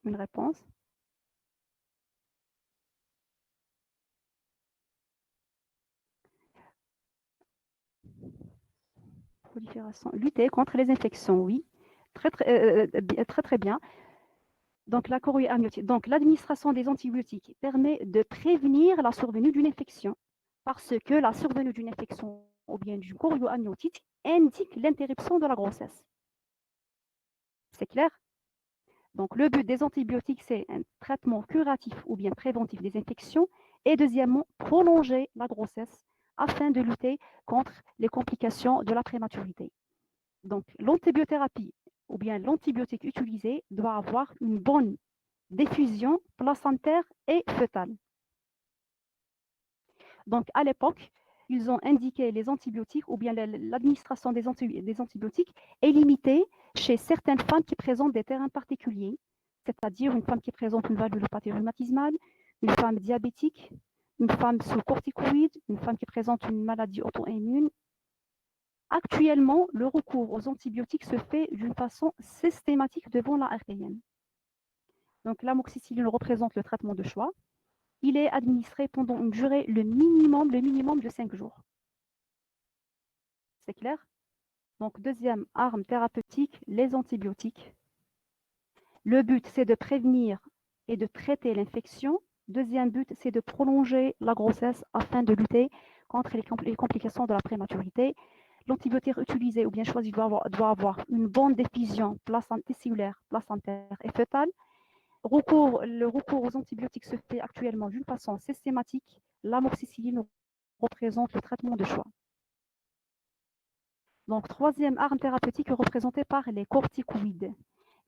Une réponse? Prolifération. Lutter contre les infections, oui. Très bien. Donc, la chorioamniotique. Donc, l'administration des antibiotiques permet de prévenir la survenue d'une infection parce que la survenue d'une infection ou bien d'une chorioamniotique indique l'interruption de la grossesse. C'est clair? Donc, le but des antibiotiques, c'est un traitement curatif ou bien préventif des infections et deuxièmement, prolonger la grossesse afin de lutter contre les complications de la prématurité. Donc, l'antibiothérapie ou bien l'antibiotique utilisé doit avoir une bonne diffusion placentaire et fœtale. Donc, à l'époque, ils ont indiqué les antibiotiques ou bien l'administration des antibiotiques est limitée chez certaines femmes qui présentent des terrains particuliers, c'est-à-dire une femme qui présente une valvulopathie rhumatismale, une femme diabétique, une femme sous corticoïdes, une femme qui présente une maladie auto-immune. Actuellement, le recours aux antibiotiques se fait d'une façon systématique devant la RPM. Donc, l'amoxicilline représente le traitement de choix. Il est administré pendant une durée le minimum de 5 jours. C'est clair? Donc, deuxième arme thérapeutique, les antibiotiques. Le but, c'est de prévenir et de traiter l'infection. Deuxième but, c'est de prolonger la grossesse afin de lutter contre les complications de la prématurité. L'antibiotique utilisé ou bien choisi doit avoir une bonne diffusion tissulaire, placentaire et fœtale. Le recours aux antibiotiques se fait actuellement d'une façon systématique. L'amoxicilline représente le traitement de choix. Donc, troisième arme thérapeutique est représentée par les corticoïdes.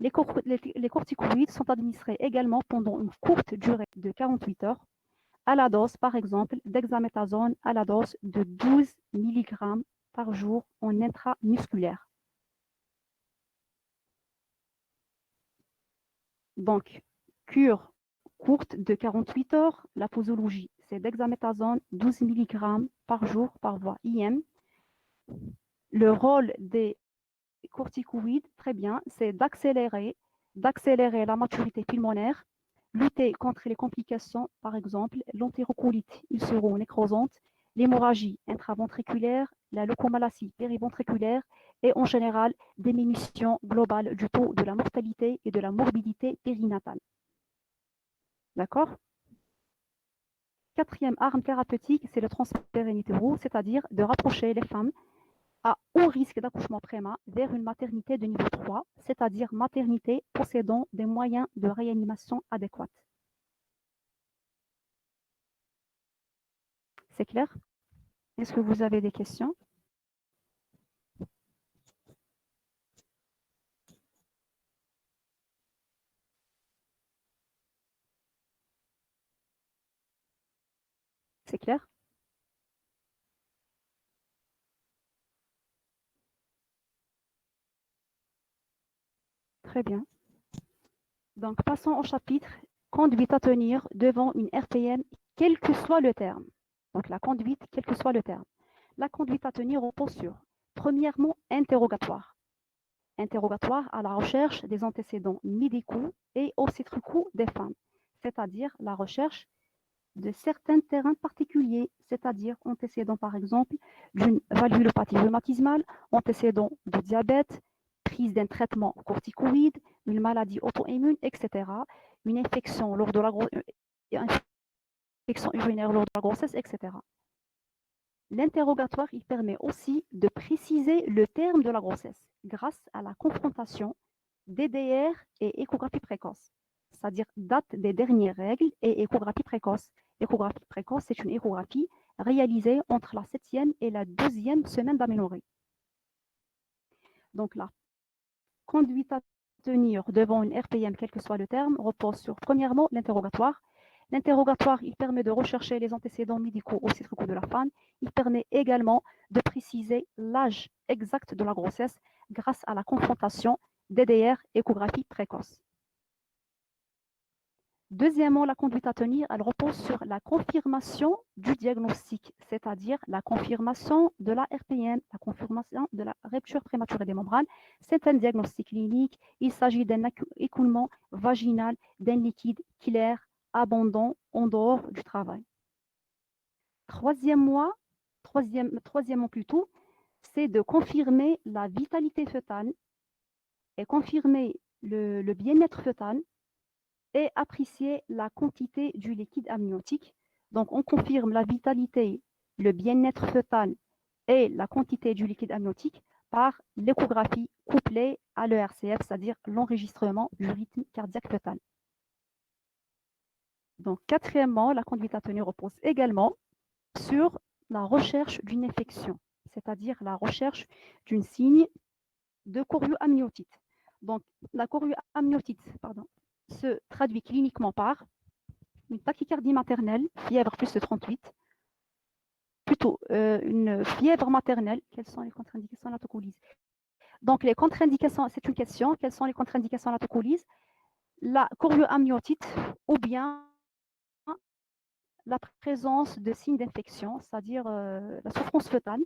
Les corticoïdes sont administrés également pendant une courte durée de 48 heures à la dose, par exemple, dexaméthasone à la dose de 12 mg par jour en intramusculaire. Donc, cure courte de 48 heures, la posologie, c'est dexaméthasone 12 mg par jour par voie IM. Le rôle des corticoïdes, très bien, c'est d'accélérer la maturité pulmonaire, lutter contre les complications, par exemple l'entérocolite ulcéro-nécrosante, l'hémorragie intraventriculaire, la leucomalacie périventriculaire et en général diminution globale du taux de la mortalité et de la morbidité périnatale. D'accord? Quatrième arme thérapeutique, c'est le transfert in utero, c'est-à-dire de rapprocher les femmes à haut risque d'accouchement prémat vers une maternité de niveau 3, c'est-à-dire maternité possédant des moyens de réanimation adéquats. C'est clair? Est-ce que vous avez des questions? C'est clair? Très bien. Donc, passons au chapitre conduite à tenir devant une RPM, quel que soit le terme. Donc, la conduite, quel que soit le terme. La conduite à tenir repose sur, premièrement, interrogatoire. Interrogatoire à la recherche des antécédents médicaux et obstétricaux des femmes, c'est-à-dire la recherche de certains terrains particuliers, c'est-à-dire antécédents par exemple d'une valvulopathie rhumatismale, antécédents de diabète, prise d'un traitement corticoïde, une maladie auto-immune, etc., une infection lors de la infection urinaire lors de la grossesse, etc. L'interrogatoire, il permet aussi de préciser le terme de la grossesse grâce à la confrontation DDR et échographie précoce, c'est-à-dire date des dernières règles et échographie précoce. L'échographie précoce, c'est une échographie réalisée entre la 7e et la 12e semaine d'aménorrhée. Donc la conduite à tenir devant une RPM, quel que soit le terme, repose sur, premièrement, l'interrogatoire. L'interrogatoire, il permet de rechercher les antécédents médicaux obstétricaux de la femme. Il permet également de préciser l'âge exact de la grossesse grâce à la confrontation DDR échographie précoce. Deuxièmement, la conduite à tenir, elle repose sur la confirmation du diagnostic, c'est-à-dire la confirmation de la RPM, la confirmation de la rupture prématurée des membranes. C'est un diagnostic clinique. Il s'agit d'un écoulement vaginal d'un liquide clair, abondant en dehors du travail. Troisièmement plutôt, c'est de confirmer la vitalité fœtale et confirmer le bien-être fœtal et apprécier la quantité du liquide amniotique. Donc, on confirme la vitalité, le bien-être fœtal et la quantité du liquide amniotique par l'échographie couplée à l'ERCF, c'est-à-dire l'enregistrement du rythme cardiaque fœtal. Donc, quatrièmement, la conduite à tenir repose également sur la recherche d'une infection, c'est-à-dire la recherche d'une signe de chorioamniotite. Donc, la chorioamniotite se traduit cliniquement par une tachycardie maternelle, fièvre plus de 38, plutôt une fièvre maternelle. Quelles sont les contre-indications à l'autocolyse? Donc, les contre-indications, c'est une question. Quelles sont les contre-indications à l'autocolyse? La chorioamniotite ou bien la présence de signes d'infection, c'est-à-dire la souffrance fœtale,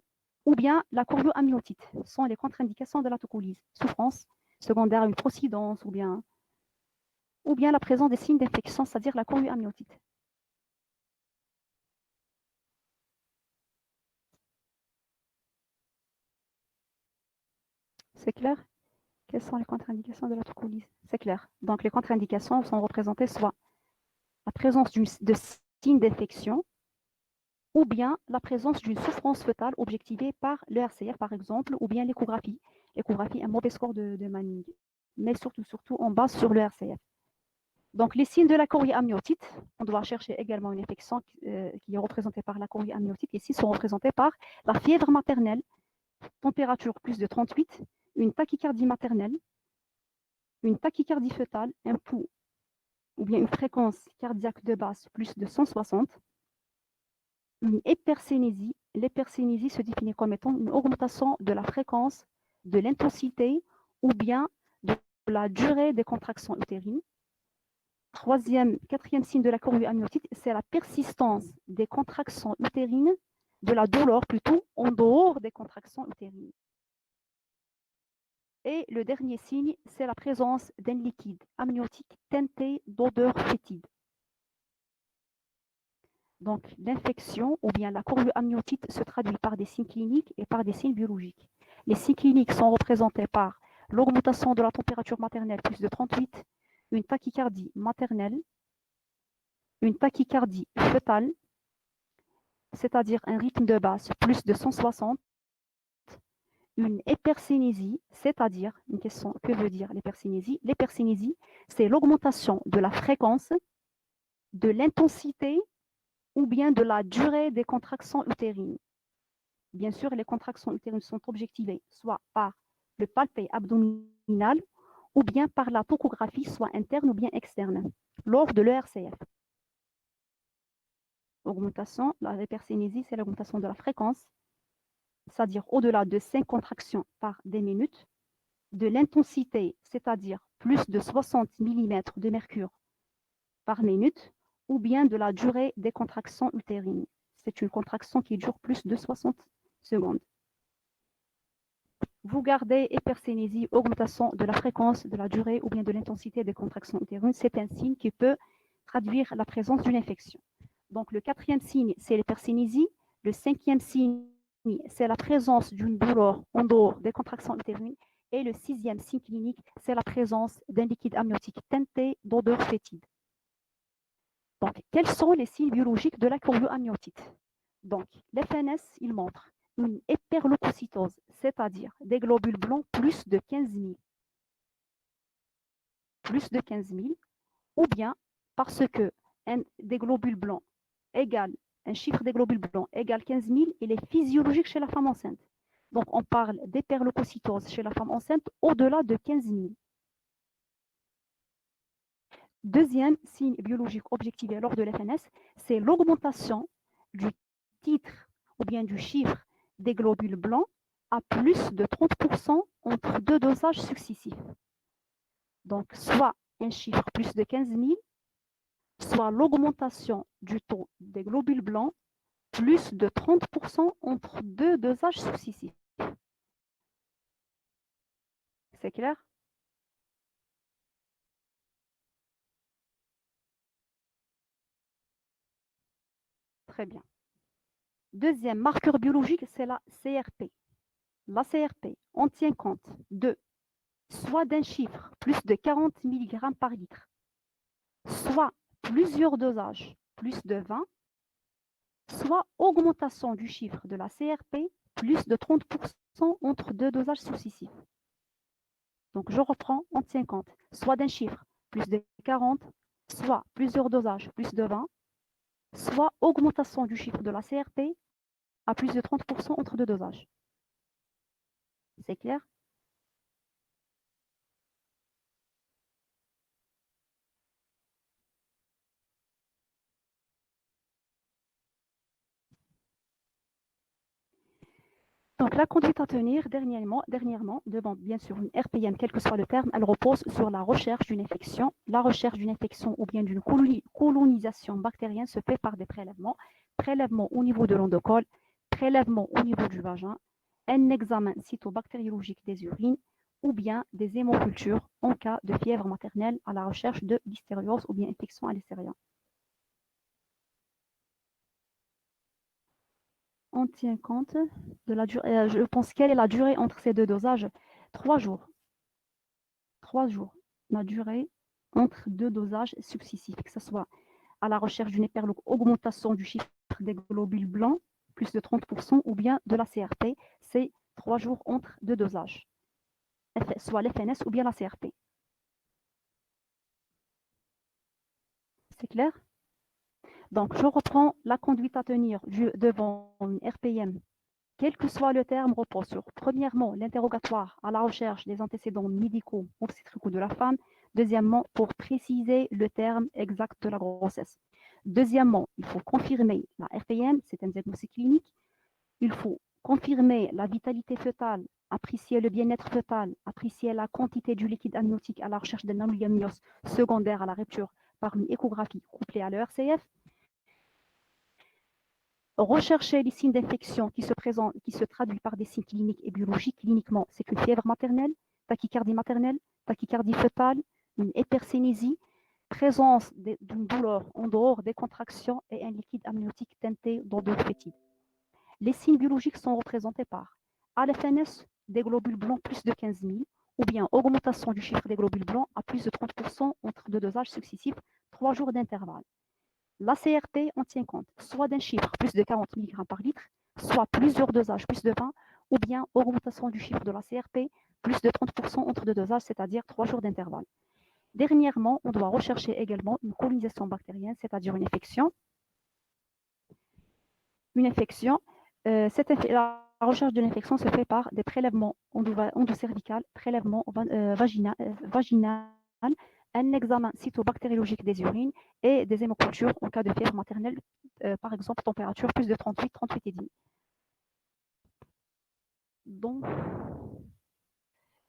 ou bien la chorioamniotite sont les contre-indications de l'autocolyse. Souffrance secondaire à une procidence ou bien la présence des signes d'infection, c'est-à-dire la chorioamniotite. C'est clair? Quelles sont les contre-indications de l'autocolyse? C'est clair. Donc, les contre-indications sont représentées soit la présence de signes d'infection ou bien la présence d'une souffrance fœtale objectivée par le RCF, par exemple, ou bien l'échographie. L'échographie, un mauvais score de Manning. Mais surtout, on base sur le RCF. Donc, les signes de la chorioamniotite, on doit chercher également une infection qui est représentée par la chorioamniotite. Ici, sont représentés par la fièvre maternelle, température plus de 38, une tachycardie maternelle, une tachycardie fœtale, un pouls ou bien une fréquence cardiaque de base plus de 160, une hypercinésie. L'hypercinésie se définit comme étant une augmentation de la fréquence, de l'intensité ou bien de la durée des contractions utérines. Quatrième signe de la chorioamniotite, c'est la persistance des contractions utérines, de la douleur plutôt, en dehors des contractions utérines. Et le dernier signe, c'est la présence d'un liquide amniotique teinté d'odeur fétide. Donc, l'infection ou bien la chorioamniotite se traduit par des signes cliniques et par des signes biologiques. Les signes cliniques sont représentés par l'augmentation de la température maternelle plus de 38, une tachycardie maternelle, une tachycardie fœtale, c'est-à-dire un rythme de base plus de 160, une hypercinésie, c'est-à-dire une question, que veut dire l'hypercinésie? L'hypercinésie, c'est l'augmentation de la fréquence, de l'intensité ou bien de la durée des contractions utérines. Bien sûr, les contractions utérines sont objectivées soit par le palpé abdominal ou bien par la tochographie, soit interne ou bien externe, lors de l'ERCF. Augmentation, la hypercinésie, c'est l'augmentation de la fréquence, c'est-à-dire au-delà de 5 contractions par des minutes, de l'intensité, c'est-à-dire plus de 60 mm de mercure par minute, ou bien de la durée des contractions utérines. C'est une contraction qui dure plus de 60 secondes. Vous gardez hypercinésie, augmentation de la fréquence, de la durée ou bien de l'intensité des contractions utérines. C'est un signe qui peut traduire la présence d'une infection. Donc, le quatrième signe, c'est l'hypercinésie. Le cinquième signe, c'est la présence d'une douleur en dehors des contractions utérines. Et le sixième signe clinique, c'est la présence d'un liquide amniotique teinté d'odeur fétide. Donc, quels sont les signes biologiques de la chorioamniotite? Donc, l'FNS, il montre une hyperleucocytose, c'est-à-dire des globules blancs plus de 15 000. Plus de 15 000, ou bien parce que des globules blancs égale, un chiffre des globules blancs égale 15 000, il est physiologique chez la femme enceinte. Donc, on parle d'hyperleucocytose chez la femme enceinte au-delà de 15 000. Deuxième signe biologique objectivé lors de l'FNS, c'est l'augmentation du titre ou bien du chiffre des globules blancs à plus de 30% entre deux dosages successifs. Donc, soit un chiffre plus de 15 000 soit l'augmentation du taux des globules blancs plus de 30% entre deux dosages successifs. C'est clair? Très bien. Deuxième marqueur biologique, c'est la CRP. La CRP, on tient compte de soit d'un chiffre plus de 40 mg par litre, soit plusieurs dosages plus de 20, soit augmentation du chiffre de la CRP plus de 30% entre deux dosages successifs. Donc je reprends, on tient compte soit d'un chiffre plus de 40, soit plusieurs dosages plus de 20, soit augmentation du chiffre de la CRP à plus de 30% entre deux dosages. C'est clair? Donc la conduite à tenir, dernièrement demande bien sûr une RPM, quel que soit le terme, elle repose sur la recherche d'une infection. La recherche d'une infection ou bien d'une colonisation bactérienne se fait par des prélèvements. Prélèvements au niveau de l'endocole, prélèvements au niveau du vagin, un examen cytobactériologique des urines ou bien des hémocultures en cas de fièvre maternelle à la recherche de l'hystériose ou bien infection à l'hystéria. On tient compte de la durée. Je pense quelle est la durée entre ces deux dosages? 3 jours. 3 jours. La durée entre deux dosages successifs, que ce soit à la recherche d'une augmentation du chiffre des globules blancs, plus de 30%, ou bien de la CRP, c'est 3 jours entre deux dosages, soit l'FNS ou bien la CRP. C'est clair? Donc, je reprends la conduite à tenir devant une RPM. Quel que soit le terme, repose sur, premièrement, l'interrogatoire à la recherche des antécédents médicaux obstétricaux de la femme. Deuxièmement, pour préciser le terme exact de la grossesse. Deuxièmement, il faut confirmer la RPM, c'est un diagnostic clinique. Il faut confirmer la vitalité fœtale, apprécier le bien-être fœtal, apprécier la quantité du liquide amniotique à la recherche d'un améliorement secondaire à la rupture par une échographie couplée à l'ERCF. Rechercher les signes d'infection qui se traduisent par des signes cliniques et biologiques. Cliniquement, c'est une fièvre maternelle, tachycardie maternelle, tachycardie fœtale, une hypercinésie, présence d'une douleur en dehors des contractions et un liquide amniotique teinté d'odeur fétide. Les signes biologiques sont représentés par ALFNS, des globules blancs plus de 15 000, ou bien augmentation du chiffre des globules blancs à plus de 30% entre deux dosages successifs, 3 jours d'intervalle. La CRP, on tient compte soit d'un chiffre plus de 40 mg par litre, soit plusieurs dosages plus de 20, ou bien augmentation du chiffre de la CRP plus de 30% entre deux dosages, c'est-à-dire 3 jours d'intervalle. Dernièrement, on doit rechercher également une colonisation bactérienne, c'est-à-dire une infection. Une infection, la recherche de l'infection se fait par des prélèvements endocervicales, prélèvements vaginal, un examen cytobactériologique des urines et des hémocultures en cas de fièvre maternelle, par exemple température plus de 38, 38,5. Donc,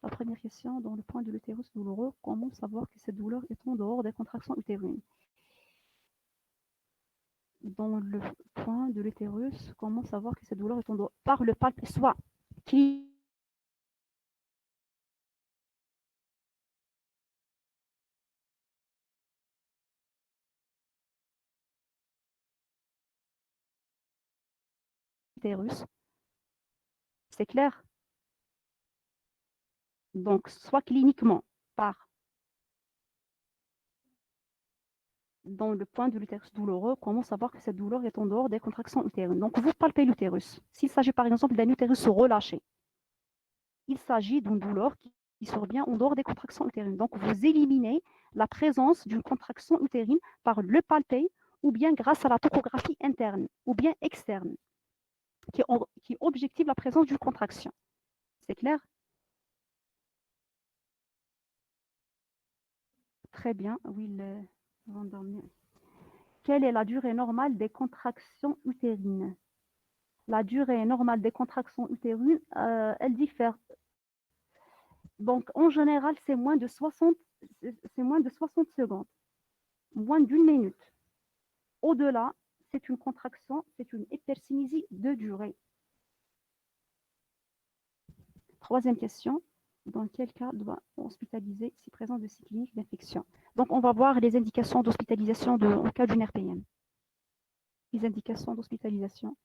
la première question, dans le point de l'utérus douloureux, comment savoir que cette douleur est en dehors des contractions utérines? Dans le point de l'utérus, comment savoir que cette douleur est en dehors? Par le palpe, soit qui utérus, c'est clair? Donc, soit cliniquement, par dans le point de l'utérus douloureux, comment savoir que cette douleur est en dehors des contractions utérines? Donc, vous palpez l'utérus. S'il s'agit par exemple d'un utérus relâché, il s'agit d'une douleur qui survient en dehors des contractions utérines. Donc, vous éliminez la présence d'une contraction utérine par le palper ou bien grâce à la topographie interne ou bien externe qui objective la présence d'une contraction. C'est clair? Très bien. Oui, quelle est la durée normale des contractions utérines? La durée normale des contractions utérines, elle diffère. Donc, en général, c'est moins de 60 secondes. moins d'une minute. Au-delà, c'est une contraction, c'est une hypercinésie de durée. Troisième question, dans quel cas doit-on hospitaliser si présent de signes cliniques d'infection? Donc, on va voir les indications d'hospitalisation en cas d'une RPM. Les indications d'hospitalisation.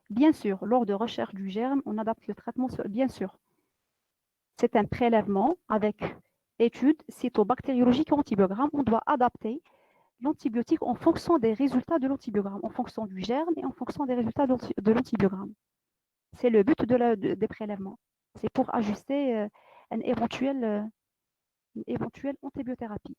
Bien sûr, lors de recherche du germe, on adapte le traitement, bien sûr. C'est un prélèvement avec études cytobactériologiques et antibiogramme. On doit adapter l'antibiotique en fonction des résultats de l'antibiogramme, en fonction du germe et en fonction des résultats de l'antibiogramme. C'est le but des prélèvements. C'est pour ajuster une éventuelle antibiothérapie.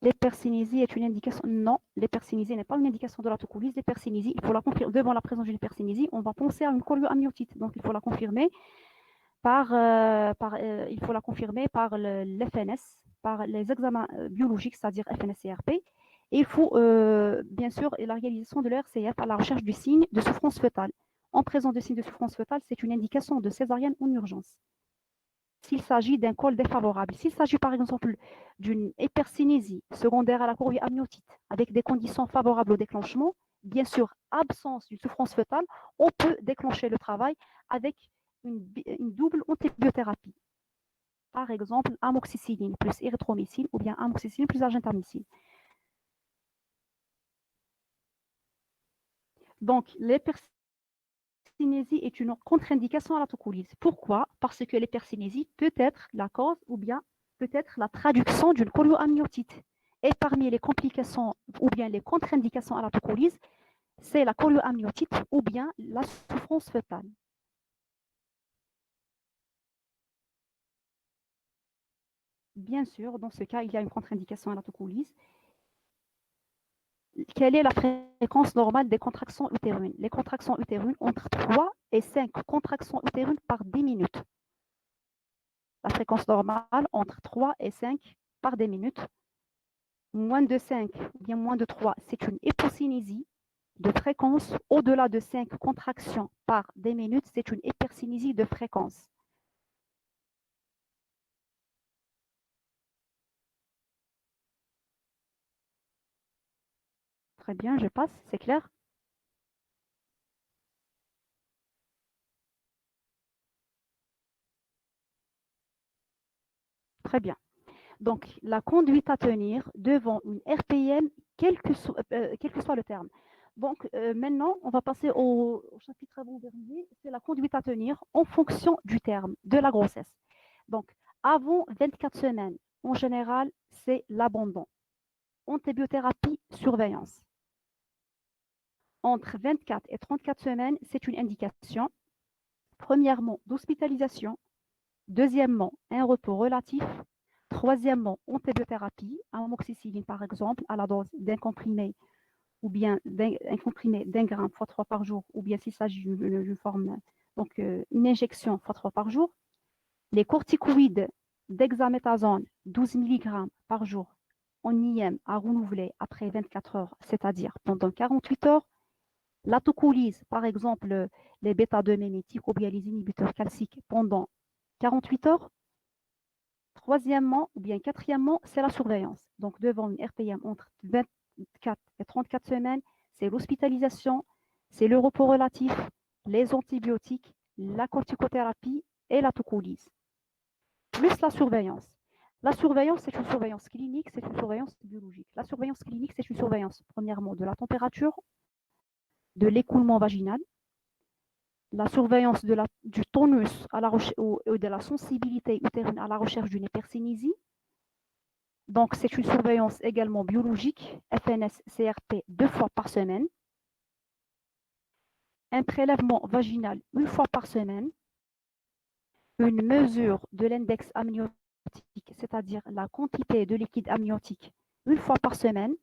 L'hypercinésie est une indication. Non, l'hypercinésie n'est pas une indication de la tocolyse. L'hypercinésie, il faut la confirmer. Devant la présence d'une hypercinésie, on va penser à une chorioamniotite. Donc, il faut la confirmer il faut la confirmer par l'FNS, par les examens biologiques, c'est-à-dire FNS et RP. Et il faut bien sûr la réalisation de l'ERCF à la recherche du signe de souffrance fœtale. En présence de signes de souffrance fœtale, c'est une indication de césarienne en urgence. S'il s'agit d'un col défavorable, s'il s'agit par exemple d'une hypercinésie secondaire à la chorioamniotite avec des conditions favorables au déclenchement, bien sûr, absence d'une souffrance fœtale, on peut déclencher le travail avec une double antibiothérapie. Par exemple, amoxicilline plus érythromycine ou bien amoxicilline plus argentamycine. Donc, l'hypercinésie est une contre-indication à la tocolyse. Pourquoi? Parce que l'hypercinésie peut être la cause ou bien peut être la traduction d'une chorioamniotite. Et parmi les complications ou bien les contre-indications à la tocolyse, c'est la chorioamniotite ou bien la souffrance fœtale. Bien sûr, dans ce cas, il y a une contre-indication à la tocolyse. Quelle est la fréquence normale des contractions utérines? Les contractions utérines entre 3 et 5 contractions utérines par 10 minutes. La fréquence normale entre 3 et 5 par 10 minutes. Moins de 5 ou bien moins de 3, c'est une hypocinésie de fréquence. Au-delà de 5 contractions par 10 minutes, c'est une hypercinésie de fréquence. Très bien, je passe, c'est clair? Très bien. Donc, la conduite à tenir devant une RPM, quel que soit le terme. Donc, maintenant, on va passer au chapitre avant-dernier, c'est la conduite à tenir en fonction du terme, de la grossesse. Donc, avant 24 semaines, en général, c'est l'abandon. Antibiothérapie, surveillance. Entre 24 et 34 semaines, c'est une indication. Premièrement, d'hospitalisation. Deuxièmement, un repos relatif. Troisièmement, antibiothérapie, amoxicilline par exemple, à la dose d'un comprimé ou bien un comprimé d'un gramme fois 3 par jour, ou bien s'il s'agit d'une forme, donc une injection fois 3 par jour. Les corticoïdes dexaméthasone, 12 mg par jour, en IM à renouveler après 24 heures, c'est-à-dire pendant 48 heures. La tocolyse, par exemple, les bêta-2 mimétiques ou bien les inhibiteurs calciques pendant 48 heures. Troisièmement, ou bien quatrièmement, c'est la surveillance. Donc, devant une RPM entre 24 et 34 semaines, c'est l'hospitalisation, c'est le repos relatif, les antibiotiques, la corticothérapie et la tocolyse, plus la surveillance. La surveillance, c'est une surveillance clinique, c'est une surveillance biologique. La surveillance clinique, c'est une surveillance, premièrement, de la température, de l'écoulement vaginal, la surveillance du tonus à la ou de la sensibilité utérine à la recherche d'une hypercinésie. Donc, c'est une surveillance également biologique, FNS, CRP, 2 fois par semaine. Un prélèvement vaginal 1 fois par semaine. Une mesure de l'index amniotique, c'est-à-dire la quantité de liquide amniotique, 1 fois par semaine.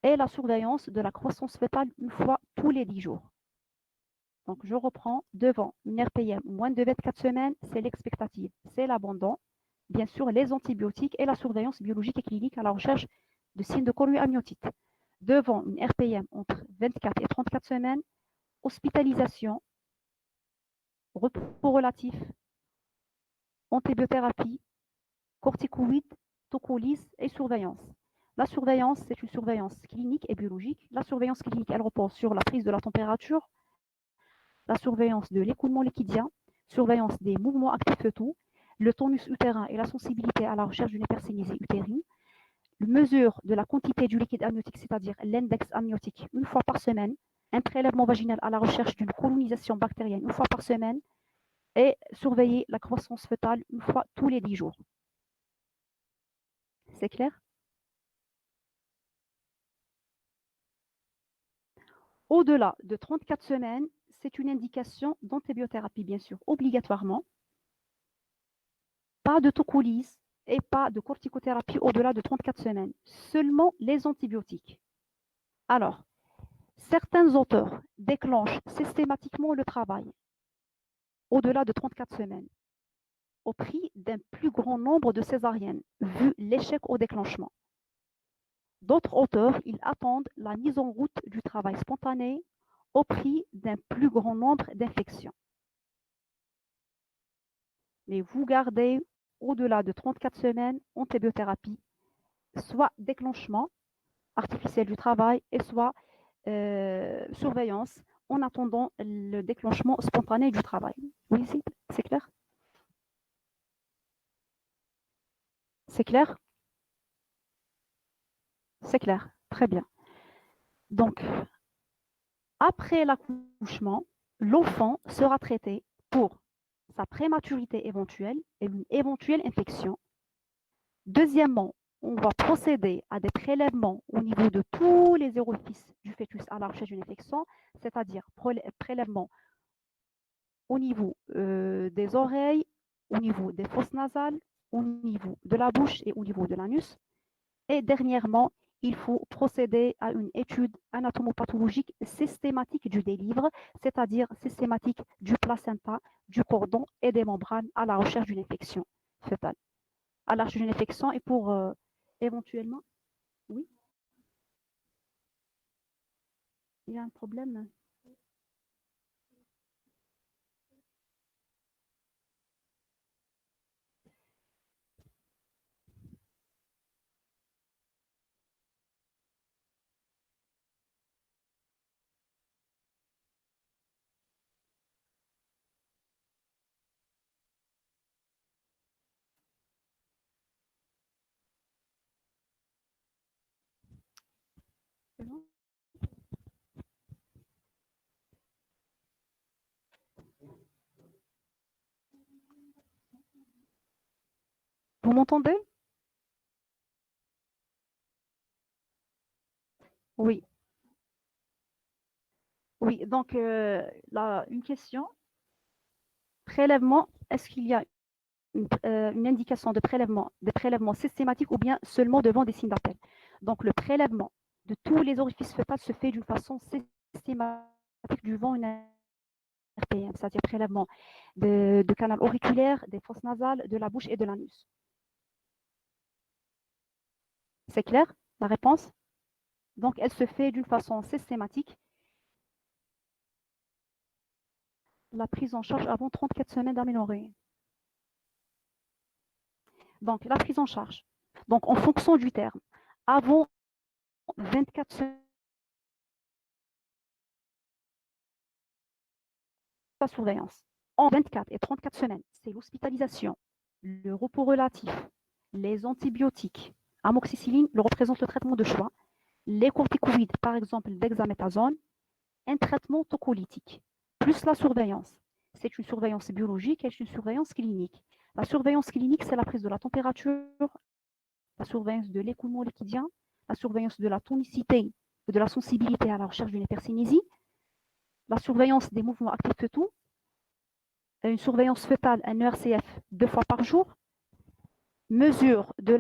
Et la surveillance de la croissance fœtale 1 fois tous les 10 jours. Donc, je reprends devant une RPM moins de 24 semaines, c'est l'expectative, c'est l'abandon. bien sûr, les antibiotiques et la surveillance biologique et clinique à la recherche de signes de chorioamniotite amniotique. Devant une RPM entre 24 et 34 semaines, hospitalisation, repos relatif, antibiothérapie, corticoïdes, tocolyse et surveillance. La surveillance, c'est une surveillance clinique et biologique. La surveillance clinique, elle repose sur la prise de la température, la surveillance de l'écoulement liquidien, surveillance des mouvements actifs fœtaux, le tonus utérin et la sensibilité à la recherche d'une hypersénésie utérine, mesure de la quantité du liquide amniotique, c'est-à-dire l'index amniotique, une fois par semaine, un prélèvement vaginal à la recherche d'une colonisation bactérienne une fois par semaine, et surveiller la croissance fœtale une fois tous les 10 jours. C'est clair? Au-delà de 34 semaines, c'est une indication d'antibiothérapie, bien sûr, obligatoirement. Pas de tocolyse et pas de corticothérapie au-delà de 34 semaines. Seulement les antibiotiques. Alors, certains auteurs déclenchent systématiquement le travail au-delà de 34 semaines au prix d'un plus grand nombre de césariennes, vu l'échec au déclenchement. D'autres auteurs, ils attendent la mise en route du travail spontané au prix d'un plus grand nombre d'infections. Mais vous gardez au-delà de 34 semaines antibiothérapie, soit déclenchement artificiel du travail et soit surveillance en attendant le déclenchement spontané du travail. Oui, c'est clair? C'est clair? C'est clair. Très bien. Donc, après l'accouchement, l'enfant sera traité pour sa prématurité éventuelle et une éventuelle infection. Deuxièmement, on va procéder à des prélèvements au niveau de tous les orifices du fœtus à la recherche d'une infection, c'est-à-dire prélèvements au niveau des oreilles, au niveau des fosses nasales, au niveau de la bouche et au niveau de l'anus. Et dernièrement, il faut procéder à une étude anatomopathologique systématique du délivre, c'est-à-dire systématique du placenta, du cordon et des membranes à la recherche d'une infection fœtale. À la recherche d'une infection et pour éventuellement... Oui, il y a un problème. Vous m'entendez? Oui, oui. Donc, là, une question. Prélèvement, est-ce qu'il y a une indication de prélèvement, des prélèvements systématiques ou bien seulement devant des signes d'appel? Donc, le prélèvement de tous les orifices fœtales se fait d'une façon systématique devant une RPM, c'est-à-dire prélèvement de canal auriculaire, des fosses nasales, de la bouche et de l'anus. C'est clair, la réponse? Donc, elle se fait d'une façon systématique. La prise en charge avant 34 semaines d'aménorrhée. Donc, la prise en charge. Donc, en fonction du terme, avant 24 semaines, la surveillance. En 24 et 34 semaines, c'est l'hospitalisation, le repos relatif, les antibiotiques. Amoxicilline représente le traitement de choix. Les corticoïdes, par exemple dexaméthasone, un traitement tocolytique, plus la surveillance. C'est une surveillance biologique et une surveillance clinique. La surveillance clinique, c'est la prise de la température, la surveillance de l'écoulement liquidien, la surveillance de la tonicité et de la sensibilité à la recherche d'une hypercinésie, la surveillance des mouvements actifs fœtaux, une surveillance fœtale, un ERCF 2 fois par jour, mesure de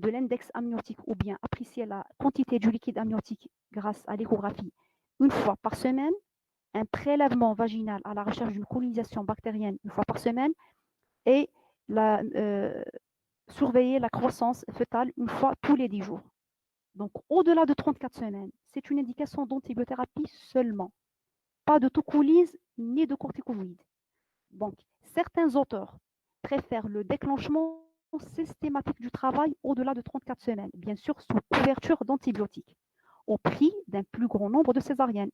l'index amniotique ou bien apprécier la quantité du liquide amniotique grâce à l'échographie 1 fois par semaine, un prélèvement vaginal à la recherche d'une colonisation bactérienne 1 fois par semaine et surveiller la croissance fœtale une fois tous les 10 jours. Donc, au-delà de 34 semaines, c'est une indication d'antibiothérapie seulement. Pas de tocolyse ni de corticoïdes. Donc, certains auteurs préfèrent le déclenchement systématique du travail au-delà de 34 semaines, bien sûr sous couverture d'antibiotiques, au prix d'un plus grand nombre de césariennes,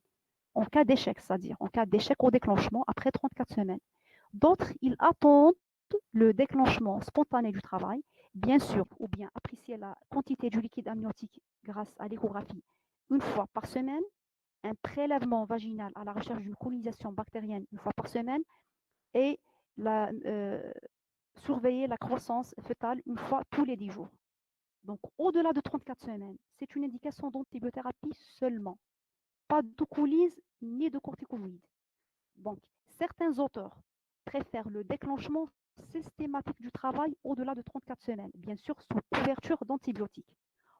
en cas d'échec, c'est-à-dire en cas d'échec au déclenchement après 34 semaines. D'autres, ils attendent le déclenchement spontané du travail, bien sûr, ou bien apprécier la quantité du liquide amniotique grâce à l'échographie une fois par semaine, un prélèvement vaginal à la recherche d'une colonisation bactérienne une fois par semaine et la, surveiller la croissance fœtale une fois tous les 10 jours. Donc, au-delà de 34 semaines, c'est une indication d'antibiothérapie seulement. Pas de tocolyse ni de corticoïdes. Donc, certains auteurs préfèrent le déclenchement systématique du travail au-delà de 34 semaines, bien sûr sous couverture d'antibiotiques,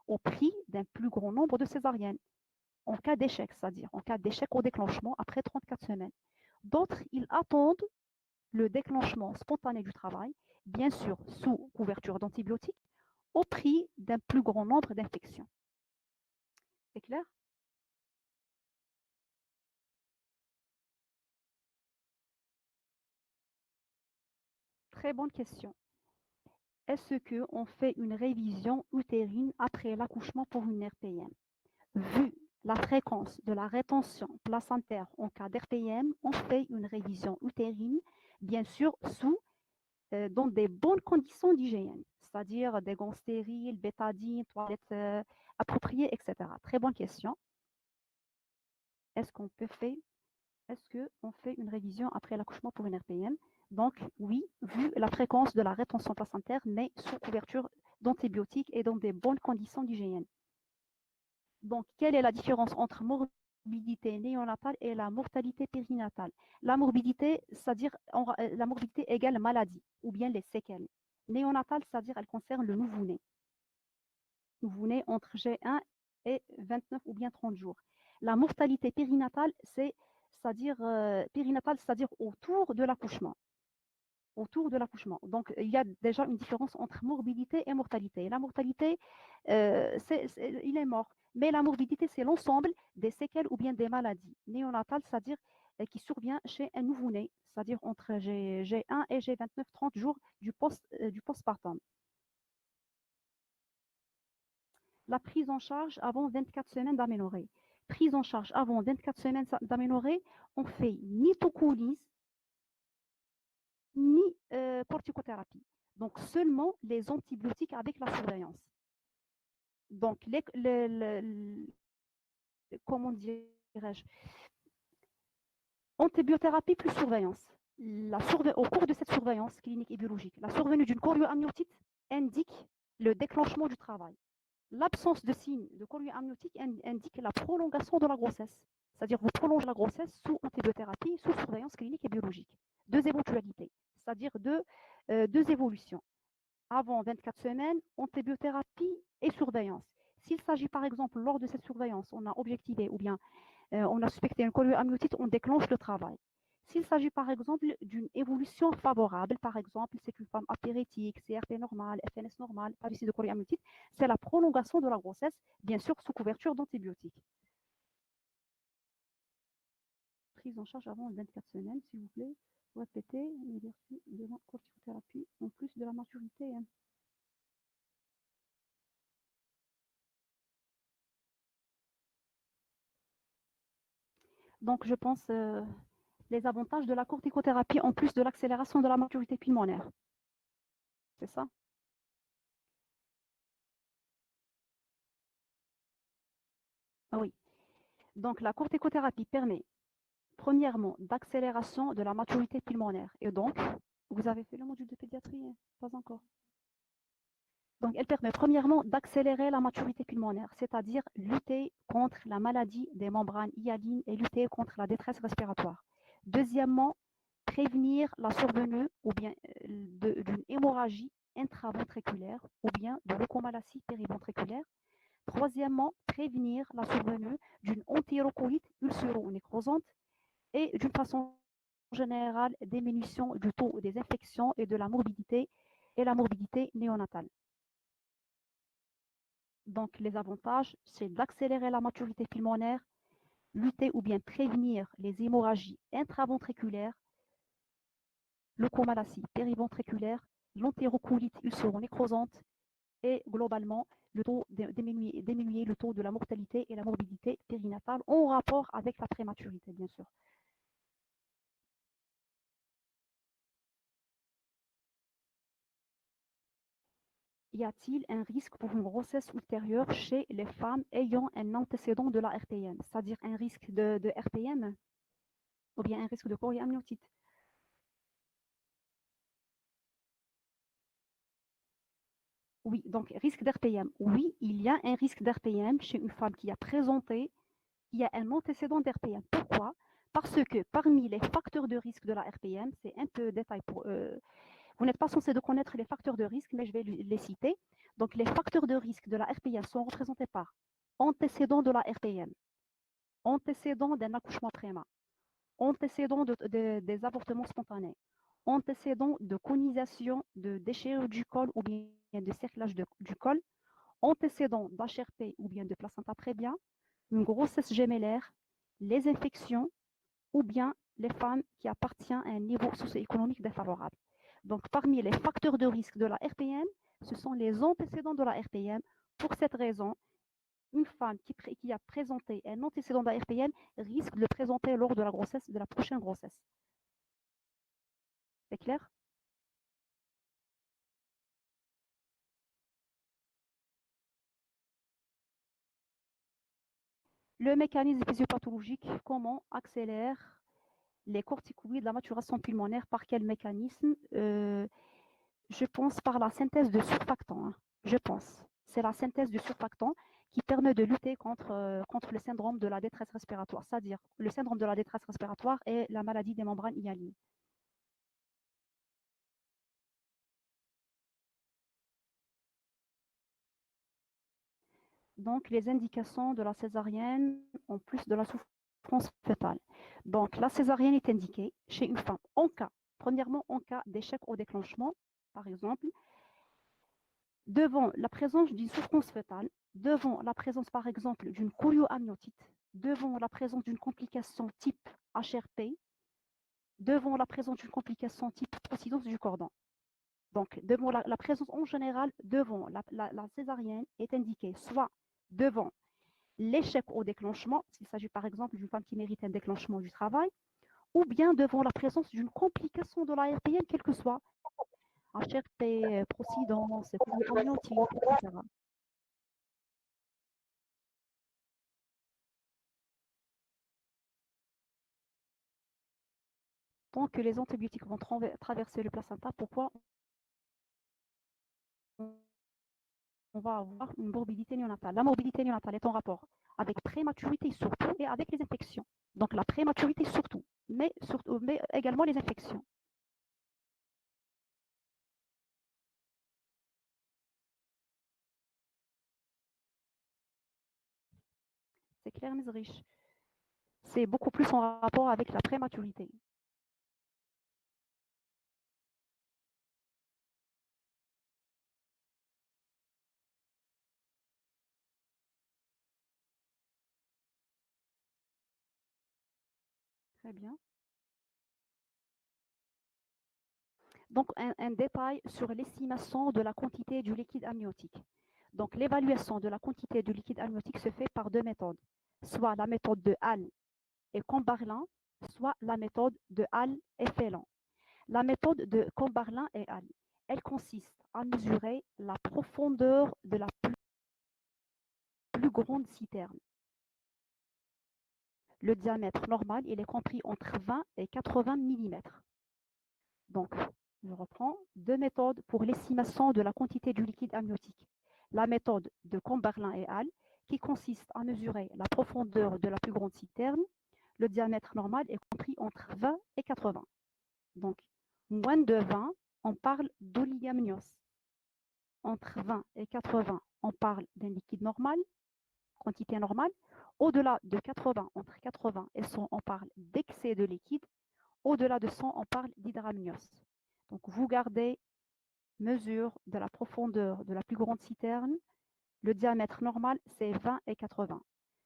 au prix d'un plus grand nombre de césariennes, en cas d'échec, c'est-à-dire en cas d'échec au déclenchement après 34 semaines. D'autres, ils attendent le déclenchement spontané du travail, bien sûr sous couverture d'antibiotiques, au prix d'un plus grand nombre d'infections. C'est clair? Très bonne question. Est-ce qu'on fait une révision utérine après l'accouchement pour une RPM? Vu la fréquence de la rétention placentaire en cas d'RPM, on fait une révision utérine, bien sûr, dans des bonnes conditions d'hygiène, c'est-à-dire des gants stériles, bétadine, toilettes appropriées, etc. Très bonne question. Est-ce qu'on peut faire, est-ce qu'on fait une révision après l'accouchement pour une RPM? Donc, oui, vu la fréquence de la rétention placentaire, mais sous couverture d'antibiotiques et dans des bonnes conditions d'hygiène. Donc, quelle est la différence entre morbidité néonatale et la mortalité périnatale? La morbidité, c'est-à-dire la morbidité égale maladie ou bien les séquelles. Néonatale, c'est-à-dire elle concerne le nouveau-né. Nouveau-né entre G1 et 29 ou bien 30 jours. La mortalité périnatale, c'est-à-dire autour de l'accouchement. Autour de l'accouchement. Donc, il y a déjà une différence entre morbidité et mortalité. La mortalité, il est mort. Mais la morbidité, c'est l'ensemble des séquelles ou bien des maladies néonatales, c'est-à-dire qui survient chez un nouveau-né, c'est-à-dire entre G1 et G29, 30 jours du postpartum. La prise en charge avant 24 semaines d'aménorrhée. Prise en charge avant 24 semaines d'aménorrhée, on fait ni tocolyse, ni corticothérapie. Donc seulement les antibiotiques avec la surveillance. Donc, comment dirais-je, antibiothérapie plus surveillance. Au cours de cette surveillance clinique et biologique, la survenue d'une chorioamniotite indique le déclenchement du travail. L'absence de signes de chorioamniotique indique la prolongation de la grossesse. C'est-à-dire vous prolongez la grossesse sous antibiothérapie, sous surveillance clinique et biologique. Deux éventualités, c'est-à-dire deux évolutions. Avant 24 semaines, antibiothérapie et surveillance. S'il s'agit par exemple, lors de cette surveillance, on a objectivé ou bien on a suspecté une chorioamniotite, on déclenche le travail. S'il s'agit par exemple d'une évolution favorable, par exemple, c'est une femme apérétique, CRP normal, FNS normal, pas de chorioamniotite, c'est la prolongation de la grossesse, bien sûr sous couverture d'antibiotiques. Prise en charge avant 24 semaines, s'il vous plaît. Répétez, de la corticothérapie en plus de la maturité. Hein. Donc, je pense les avantages de la corticothérapie en plus de l'accélération de la maturité pulmonaire. C'est ça? Ah oui. Donc, la corticothérapie permet, premièrement, d'accélération de la maturité pulmonaire. Et donc, vous avez fait le module de pédiatrie? Hein. Pas encore. Donc, elle permet, premièrement, d'accélérer la maturité pulmonaire, c'est-à-dire lutter contre la maladie des membranes hyalines et lutter contre la détresse respiratoire. Deuxièmement, prévenir la survenue ou bien d'une hémorragie intraventriculaire ou bien de leucomalacie périventriculaire. Troisièmement, prévenir la survenue d'une entérocolite ulcéro-nécrosante et d'une façon générale, diminution du taux des infections et de la morbidité et la morbidité néonatale. Donc, les avantages, c'est d'accélérer la maturité pulmonaire, lutter ou bien prévenir les hémorragies intraventriculaires, leucomalacie périventriculaire, l'entérocolite ulcéro-nécrosante et globalement diminuer le taux de la mortalité et la morbidité périnatale en rapport avec la prématurité, bien sûr. Y a-t-il un risque pour une grossesse ultérieure chez les femmes ayant un antécédent de la RPM, c'est-à-dire un risque de RPM ou bien un risque de chorioamniotite? Oui, donc risque d'RPM. Oui, il y a un risque d'RPM chez une femme qui a présenté, qui a un antécédent d'RPM. Pourquoi? Parce que parmi les facteurs de risque de la RPM, c'est un peu détail pour vous n'êtes pas censé de connaître les facteurs de risque, mais je vais les citer. Donc, les facteurs de risque de la RPM sont représentés par antécédent de la RPM, antécédent d'un accouchement prématuré, antécédent des avortements spontanés, antécédent de conisation de déchirure du col ou bien de cerclage du col, antécédent d'HRP ou bien de placenta prévia, une grossesse gémellaire, les infections ou bien les femmes qui appartiennent à un niveau socio-économique défavorable. Donc, parmi les facteurs de risque de la RPM, ce sont les antécédents de la RPM. Pour cette raison, une femme qui a présenté un antécédent de la RPM risque de le présenter lors de la grossesse, de la prochaine grossesse. C'est clair? Le mécanisme physiopathologique, comment accélère les corticoïdes de la maturation pulmonaire, par quel mécanisme? Je pense par la synthèse de surfactants. Hein. Je pense. C'est la synthèse de surfactants qui permet de lutter contre le syndrome de la détresse respiratoire, c'est-à-dire le syndrome de la détresse respiratoire et la maladie des membranes hyalines. Donc, les indications de la césarienne en plus de la souffrance fœtale. Donc, la césarienne est indiquée chez une femme en cas, premièrement, en cas d'échec au déclenchement, par exemple, devant la présence d'une souffrance fœtale, devant la présence, par exemple, d'une chorioamniotite, devant la présence d'une complication type HRP, devant la présence d'une complication type procidence du cordon. Donc, devant la présence en général, devant la césarienne est indiquée soit devant l'échec au déclenchement, s'il s'agit par exemple d'une femme qui mérite un déclenchement du travail, ou bien devant la présence d'une complication de la RPM, quelle que soit, HRP, procidence, chorioamniotite, etc. Tant que les antibiotiques vont traverser le placenta, pourquoi on va avoir une morbidité néonatale? La morbidité néonatale est en rapport avec prématurité surtout et avec les infections. Donc la prématurité surtout, mais également les infections. C'est clair, mais riche. C'est beaucoup plus en rapport avec la prématurité. Très bien. Donc, un détail sur l'estimation de la quantité du liquide amniotique. Donc, l'évaluation de la quantité du liquide amniotique se fait par deux méthodes, soit la méthode de Hall et Combarlin, soit la méthode de Hall et Phelan. La méthode de Combarlin et Hall, elle consiste à mesurer la profondeur de la plus grande citerne. Le diamètre normal, il est compris entre 20 et 80 mm. Donc, je reprends deux méthodes pour l'estimation de la quantité du liquide amniotique. La méthode de Comberlin et al. Qui consiste à mesurer la profondeur de la plus grande citerne. Le diamètre normal est compris entre 20 et 80. Donc, moins de 20, on parle d'oligomnios. Entre 20 et 80, on parle d'un liquide normal, quantité normale. Au-delà de 80, entre 80 et 100, on parle d'excès de liquide. Au-delà de 100, on parle d'hydramnios. Donc, vous gardez mesure de la profondeur de la plus grande citerne. Le diamètre normal, c'est 20 et 80.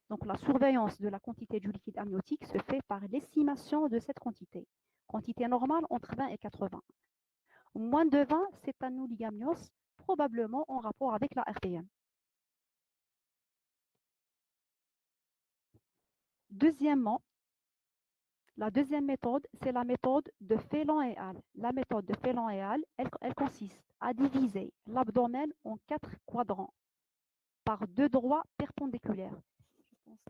Donc, la surveillance de la quantité du liquide amniotique se fait par l'estimation de cette quantité. Quantité normale entre 20 et 80. Moins de 20, c'est un oligamiose, probablement en rapport avec la RPM. Deuxièmement, la deuxième méthode, c'est la méthode de Phelan et al. La méthode de Phelan et al, elle consiste à diviser l'abdomen en 4 quadrants par 2 droits perpendiculaires. Je pense,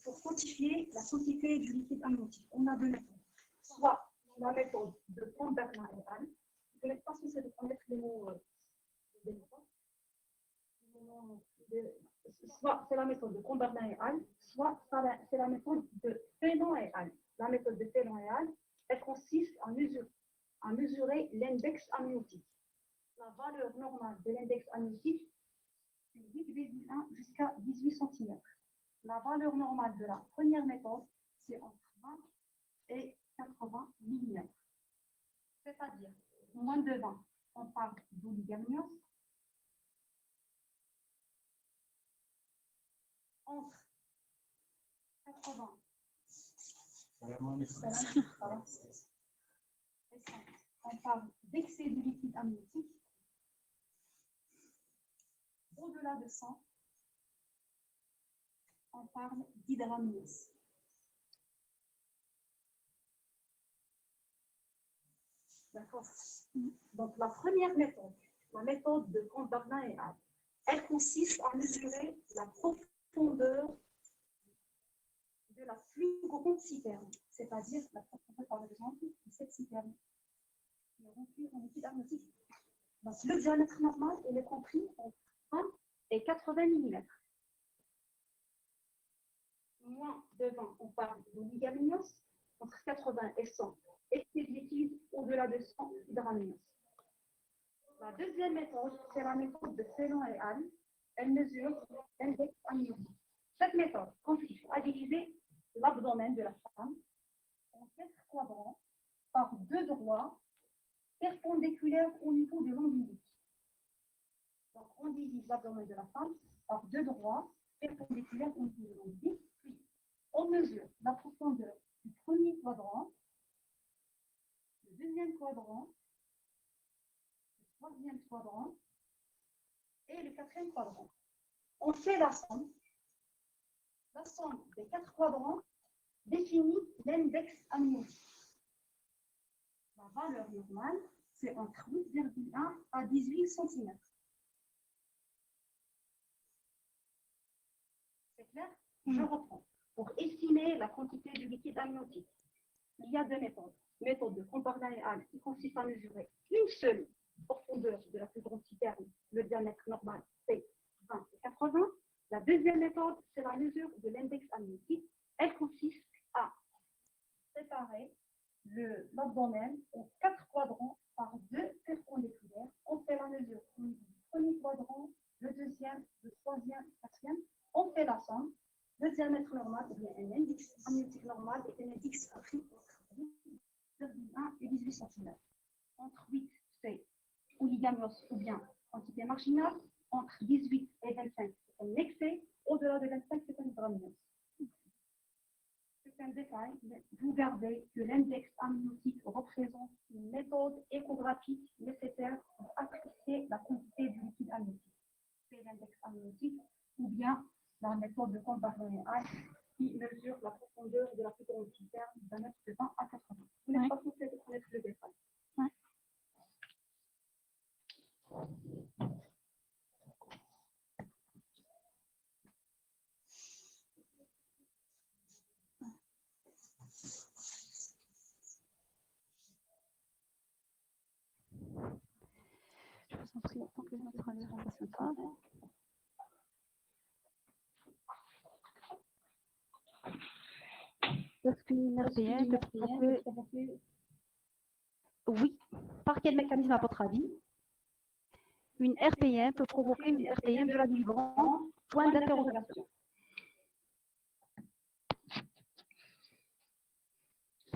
pour quantifier la quantité du liquide amniotique, on a deux méthodes. Soit la méthode de Pont-Bernard et al. Vous n'êtes pas censé de connaître les mots des méthodes. Soit c'est la méthode de Pont-Bernard et al. Soit c'est la méthode de Phelan et al. La méthode de Phelan et al. Elle consiste à mesurer l'index amniotique. La valeur normale de l'index amniotique, c'est 8,1 jusqu'à 18 cm. La valeur normale de la première méthode, c'est entre 20 et 80 mm. C'est-à-dire, moins de 20, on parle d'oligamiose. Entre 80 et 100, on parle d'excès de liquide amniotique. Au-delà de 100, on parle d'hydramniose. D'accord. Donc, la première méthode, la méthode de Pont-Bernard et al., elle consiste à mesurer la profondeur de la plus grande citerne, c'est-à-dire la profondeur, par exemple, de cette citerne qui est remplie en liquide amniotique. Donc, le diamètre normal, il est compris entre 1 et 80 mm. Moins de 20, on parle d'oligamiose, entre 80 et 100, et liquide au-delà de 100, hydramniose. La deuxième méthode, c'est la méthode de Phelan et al. Elle mesure l'index amniotique. Cette méthode consiste à diviser l'abdomen de la femme en 4 quadrants par 2 droits perpendiculaires au niveau de l'ombilic. Donc, on divise l'abdomen de la femme par 2 droits perpendiculaires au niveau de l'ombilic. Puis, on mesure la profondeur du premier quadrant, le deuxième quadrant, le troisième quadrant et le quatrième quadrant. On fait la somme. La somme des 4 quadrants définit l'index amniotique. La valeur normale, c'est entre 8,1 à 18 cm. C'est clair? Je reprends. Pour estimer la quantité du liquide amniotique, il y a deux méthodes. Méthode de Pont-Bernard et al. Qui consiste à mesurer une seule profondeur de la plus grande citerne. Le diamètre normal, c'est 20 et 80. La deuxième méthode, c'est la mesure de l'index amniotique. Elle consiste à séparer l'abdomen en 4 quadrants par 2 perpendiculaires. On fait la mesure du premier quadrant, le deuxième, le troisième, le quatrième. On fait la somme. Le diamètre normal, l'index amniotique normal est un index compris entre 8,1 et 18 cm. Entre 8, c'est oligamiose ou bien quantité marginale. Entre 18 et 25, c'est un excès. Au-delà de 25, c'est un hydramniose. C'est un détail, mais vous gardez que l'index amniotique représente une méthode échographique nécessaire pour apprécier la quantité du liquide amniotique. C'est l'index amniotique ou bien la méthode de Pont-Bernard et al. Qui mesure la profondeur de la plus grande citerne d'un mètre de 20 à 80. Vous n'êtes pas censé connaître le détail. Je vous en prie, tant que notre ami ne passe pas. Est-ce qu'une RPM peut provoquer... Oui. Par quel mécanisme à votre avis? Une RPM peut provoquer une RPM de la vivante. Point d'interrogation.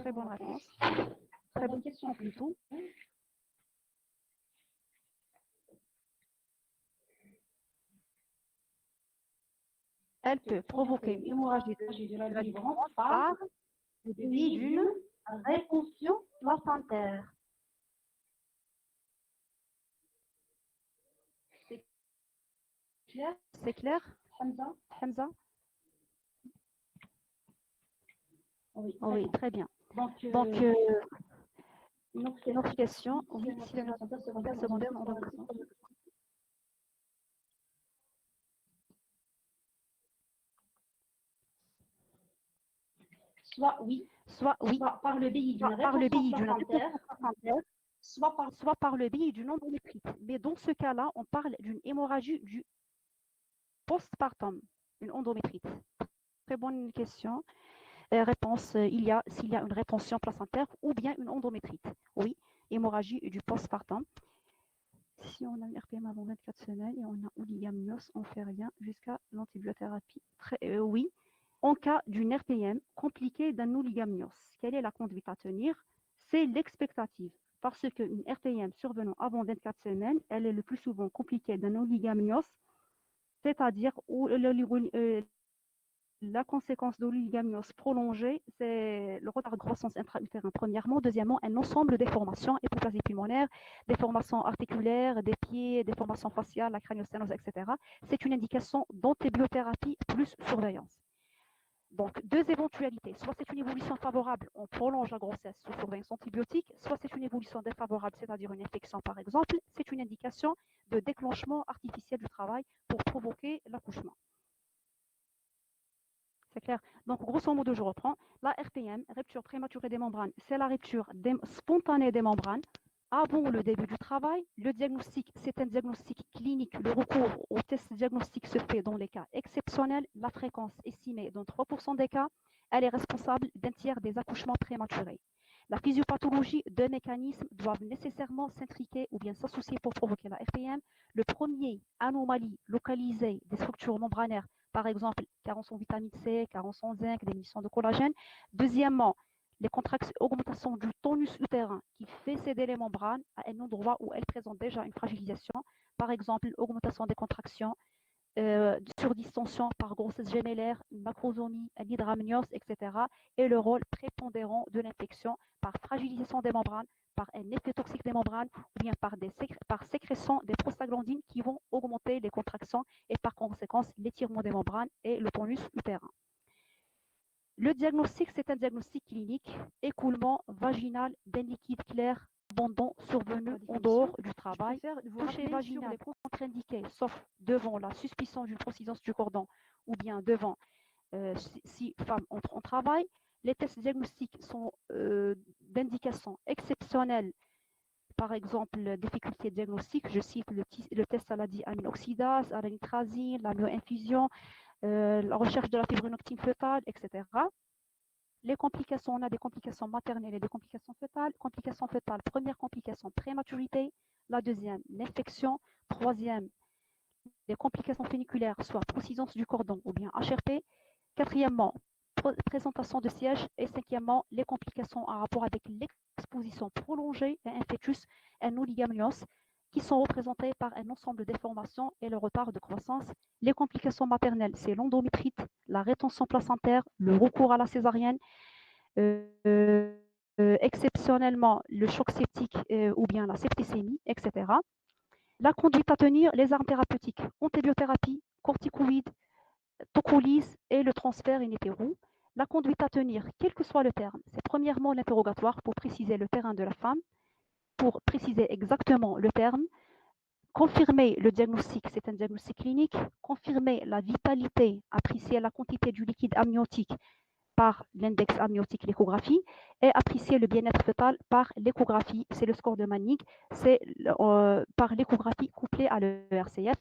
Très bonne réponse. Très bonne question plutôt. Elle peut provoquer une hémorragie de la ligne du ventre par le biais d'une réponction placentaire. C'est clair, Hamza? Hamza? Oui, très bien. Donc, une autre question. Oui, si la secondaire, on donne raison. soit oui, soit par le biais d'une réponse placentaire, soit par le biais d'une endométrite. Mais dans ce cas-là, on parle d'une hémorragie du postpartum, une endométrite. Très bonne question. Réponse, s'il y a une rétention placentaire ou bien une endométrite. Oui, hémorragie du postpartum. Si on a une RPM avant 24 semaines et on a oligamiose, on ne fait rien jusqu'à l'antibiothérapie. Oui, en cas d'une RPM compliquée d'un oligamiose, quelle est la conduite à tenir? C'est l'expectative. Parce qu'une RPM survenant avant 24 semaines, elle est le plus souvent compliquée d'un oligamiose, c'est-à-dire où la conséquence de l'oligamiose prolongée, c'est le retard de croissance intra-utérin, premièrement. Deuxièmement, un ensemble de déformations, hypoplasie pulmonaire, déformations articulaires, des pieds, déformations faciales, la craniosténose, etc. C'est une indication d'antibiothérapie plus surveillance. Donc, deux éventualités. Soit c'est une évolution favorable, on prolonge la grossesse sous surveillance antibiotique, soit c'est une évolution défavorable, c'est-à-dire une infection par exemple. C'est une indication de déclenchement artificiel du travail pour provoquer l'accouchement. C'est clair. Donc, grosso modo, je reprends. La RPM, rupture prématurée des membranes, c'est la rupture spontanée des membranes avant le début du travail. Le diagnostic, c'est un diagnostic clinique. Le recours au test diagnostic se fait dans les cas exceptionnels. La fréquence estimée dans 3% des cas. Elle est responsable d'un tiers des accouchements prématurés. La physiopathologie, deux mécanismes doivent nécessairement s'intriquer ou bien s'associer pour provoquer la RPM. Le premier, anomalie localisée des structures membranaires, par exemple, carence en vitamine C, carence en zinc, démission de collagène. Deuxièmement, augmentation du tonus utérin qui fait céder les membranes à un endroit où elles présentent déjà une fragilisation. Par exemple, augmentation des contractions, surdistension par grossesse gémellaire, une macrosomie, un hydramnios, etc. Et le rôle prépondérant de l'infection par fragilisation des membranes, par un effet toxique des membranes ou bien par sécrétion des prostaglandines qui vont augmenter les contractions et par conséquence l'étirement des membranes et le tonus utérin. Le diagnostic, c'est un diagnostic clinique, écoulement vaginal d'un liquide clair abondant survenu en dehors du travail. Toucher vaginal est contre-indiqué, sauf devant la suspicion d'une procidence du cordon ou bien devant si femme entre en travail. Les tests diagnostiques sont d'indication exceptionnelle. Par exemple, difficulté diagnostique, je cite le test à la diaminoxydase, à la nitrazine, la myoinfusion, la recherche de la fibronectine fœtale, etc. Les complications, on a des complications maternelles et des complications fœtales. Complications fœtales, première complication, prématurité. La deuxième, l'infection. Troisième, les complications funiculaires, soit procidence du cordon ou bien HRP. Quatrièmement, présentation de siège. Et cinquièmement, les complications en rapport avec l'exposition prolongée à un fœtus, un oligamiose, qui sont représentées par un ensemble de déformations et le retard de croissance. Les complications maternelles, c'est l'endométrite, la rétention placentaire, le recours à la césarienne, exceptionnellement le choc septique ou bien la septicémie, etc. La conduite à tenir, les armes thérapeutiques, antibiothérapie, corticoïdes, tocolyse et le transfert in utero. La conduite à tenir, quel que soit le terme, c'est premièrement l'interrogatoire pour préciser le terrain de la femme, pour préciser exactement le terme, confirmer le diagnostic, c'est un diagnostic clinique, confirmer la vitalité, apprécier la quantité du liquide amniotique par l'index amniotique, l'échographie, et apprécier le bien-être fœtal par l'échographie, c'est le score de Manning, c'est par l'échographie couplée à l'ERCF.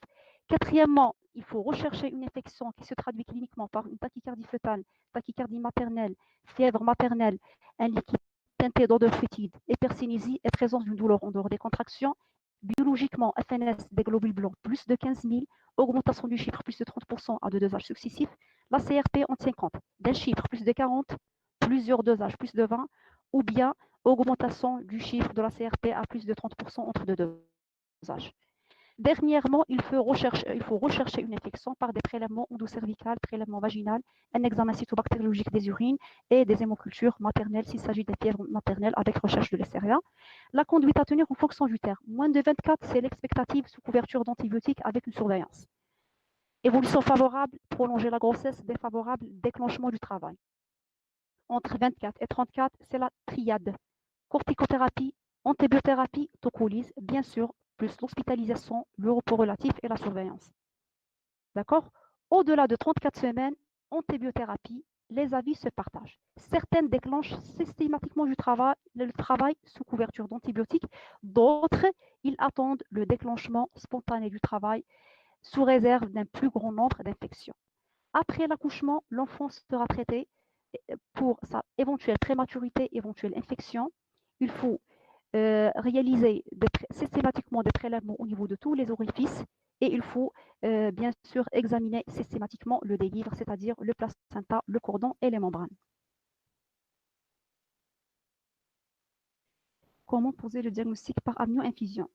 Quatrièmement, il faut rechercher une infection qui se traduit cliniquement par une tachycardie fœtale, tachycardie maternelle, fièvre maternelle, un liquide teinté d'odeur fétide, hypercinésie et présence d'une douleur en dehors des contractions. Biologiquement, FNS des globules blancs plus de 15 000, augmentation du chiffre plus de 30% à 2 dosages successifs. La CRP en tient compte d'un chiffre plus de 40, plusieurs dosages, plus de 20, ou bien augmentation du chiffre de la CRP à plus de 30% entre deux dosages. Dernièrement, il faut rechercher une infection par des prélèvements endocervicales, prélèvements vaginal, un examen cytobactériologique des urines et des hémocultures maternelles s'il s'agit des fièvres maternelles avec recherche de l'Neisseria. La conduite à tenir en fonction du terme. Moins de 24, c'est l'expectative sous couverture d'antibiotiques avec une surveillance. Évolution favorable, prolonger la grossesse, défavorable, déclenchement du travail. Entre 24 et 34, c'est la triade. Corticothérapie, antibiothérapie, tocolyse, bien sûr, plus l'hospitalisation, le repos relatif et la surveillance. D'accord? Au-delà de 34 semaines, antibiothérapie, les avis se partagent. Certaines déclenchent systématiquement le travail sous couverture d'antibiotiques, d'autres, ils attendent le déclenchement spontané du travail sous réserve d'un plus grand nombre d'infections. Après l'accouchement, l'enfant sera traité pour sa éventuelle prématurité, éventuelle infection. Il faut réaliser systématiquement des prélèvements au niveau de tous les orifices et il faut bien sûr examiner systématiquement le délivre, c'est-à-dire le placenta, le cordon et les membranes. Comment poser le diagnostic par amnio-infusion?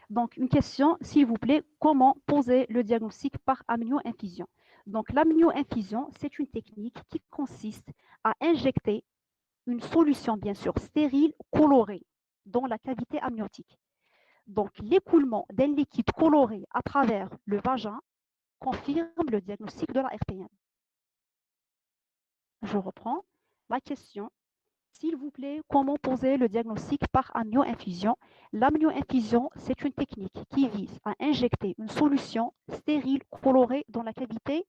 Donc, une question, s'il vous plaît, comment poser le diagnostic par amnio-infusion? Donc, l'amnio-infusion, c'est une technique qui consiste à injecter une solution, bien sûr, stérile, colorée dans la cavité amniotique. Donc, l'écoulement d'un liquide coloré à travers le vagin confirme le diagnostic de la RPM. Je reprends la question. S'il vous plaît, comment poser le diagnostic par amnio-infusion? L'amnio-infusion, c'est une technique qui vise à injecter une solution stérile colorée dans la cavité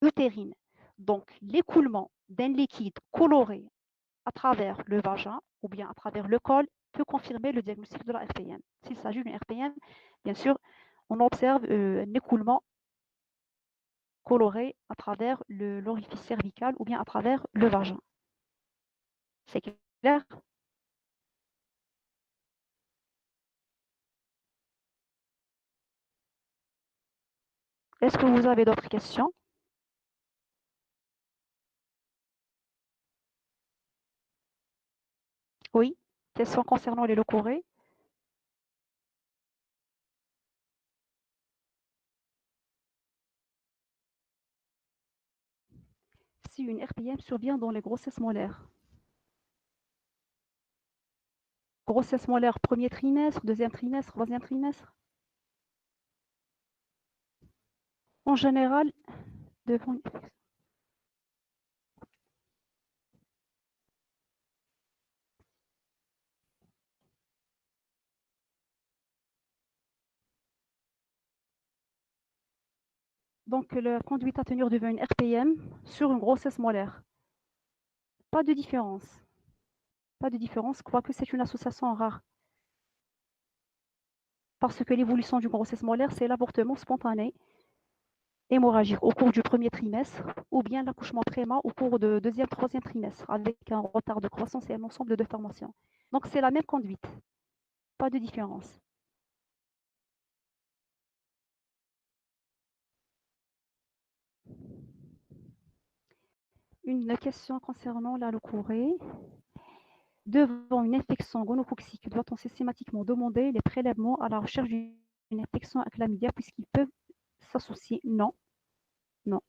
utérine. Donc, l'écoulement d'un liquide coloré à travers le vagin ou bien à travers le col peut confirmer le diagnostic de la RPM. S'il s'agit d'une RPM, bien sûr, on observe un écoulement coloré à travers l'orifice cervical ou bien à travers le vagin. C'est clair? Est-ce que vous avez d'autres questions? Oui. Questions concernant les leucorrhées? Si une RPM survient dans les grossesses molaires. Grossesse molaire, premier trimestre, deuxième trimestre, troisième trimestre? En général, devant... Donc, la conduite à tenir devant une RPM sur une grossesse molaire. Pas de différence. Pas de différence, quoique c'est une association rare. Parce que l'évolution d'une grossesse molaire, c'est l'avortement spontané, hémorragique au cours du premier trimestre, ou bien l'accouchement prémat au cours de deuxième, troisième trimestre, avec un retard de croissance et un ensemble de déformations. Donc, c'est la même conduite. Pas de différence. Une question concernant la leucorrhée. Devant une infection gonococcique, doit-on systématiquement demander les prélèvements à la recherche d'une infection à chlamydia puisqu'ils peuvent s'associer? Non. Non.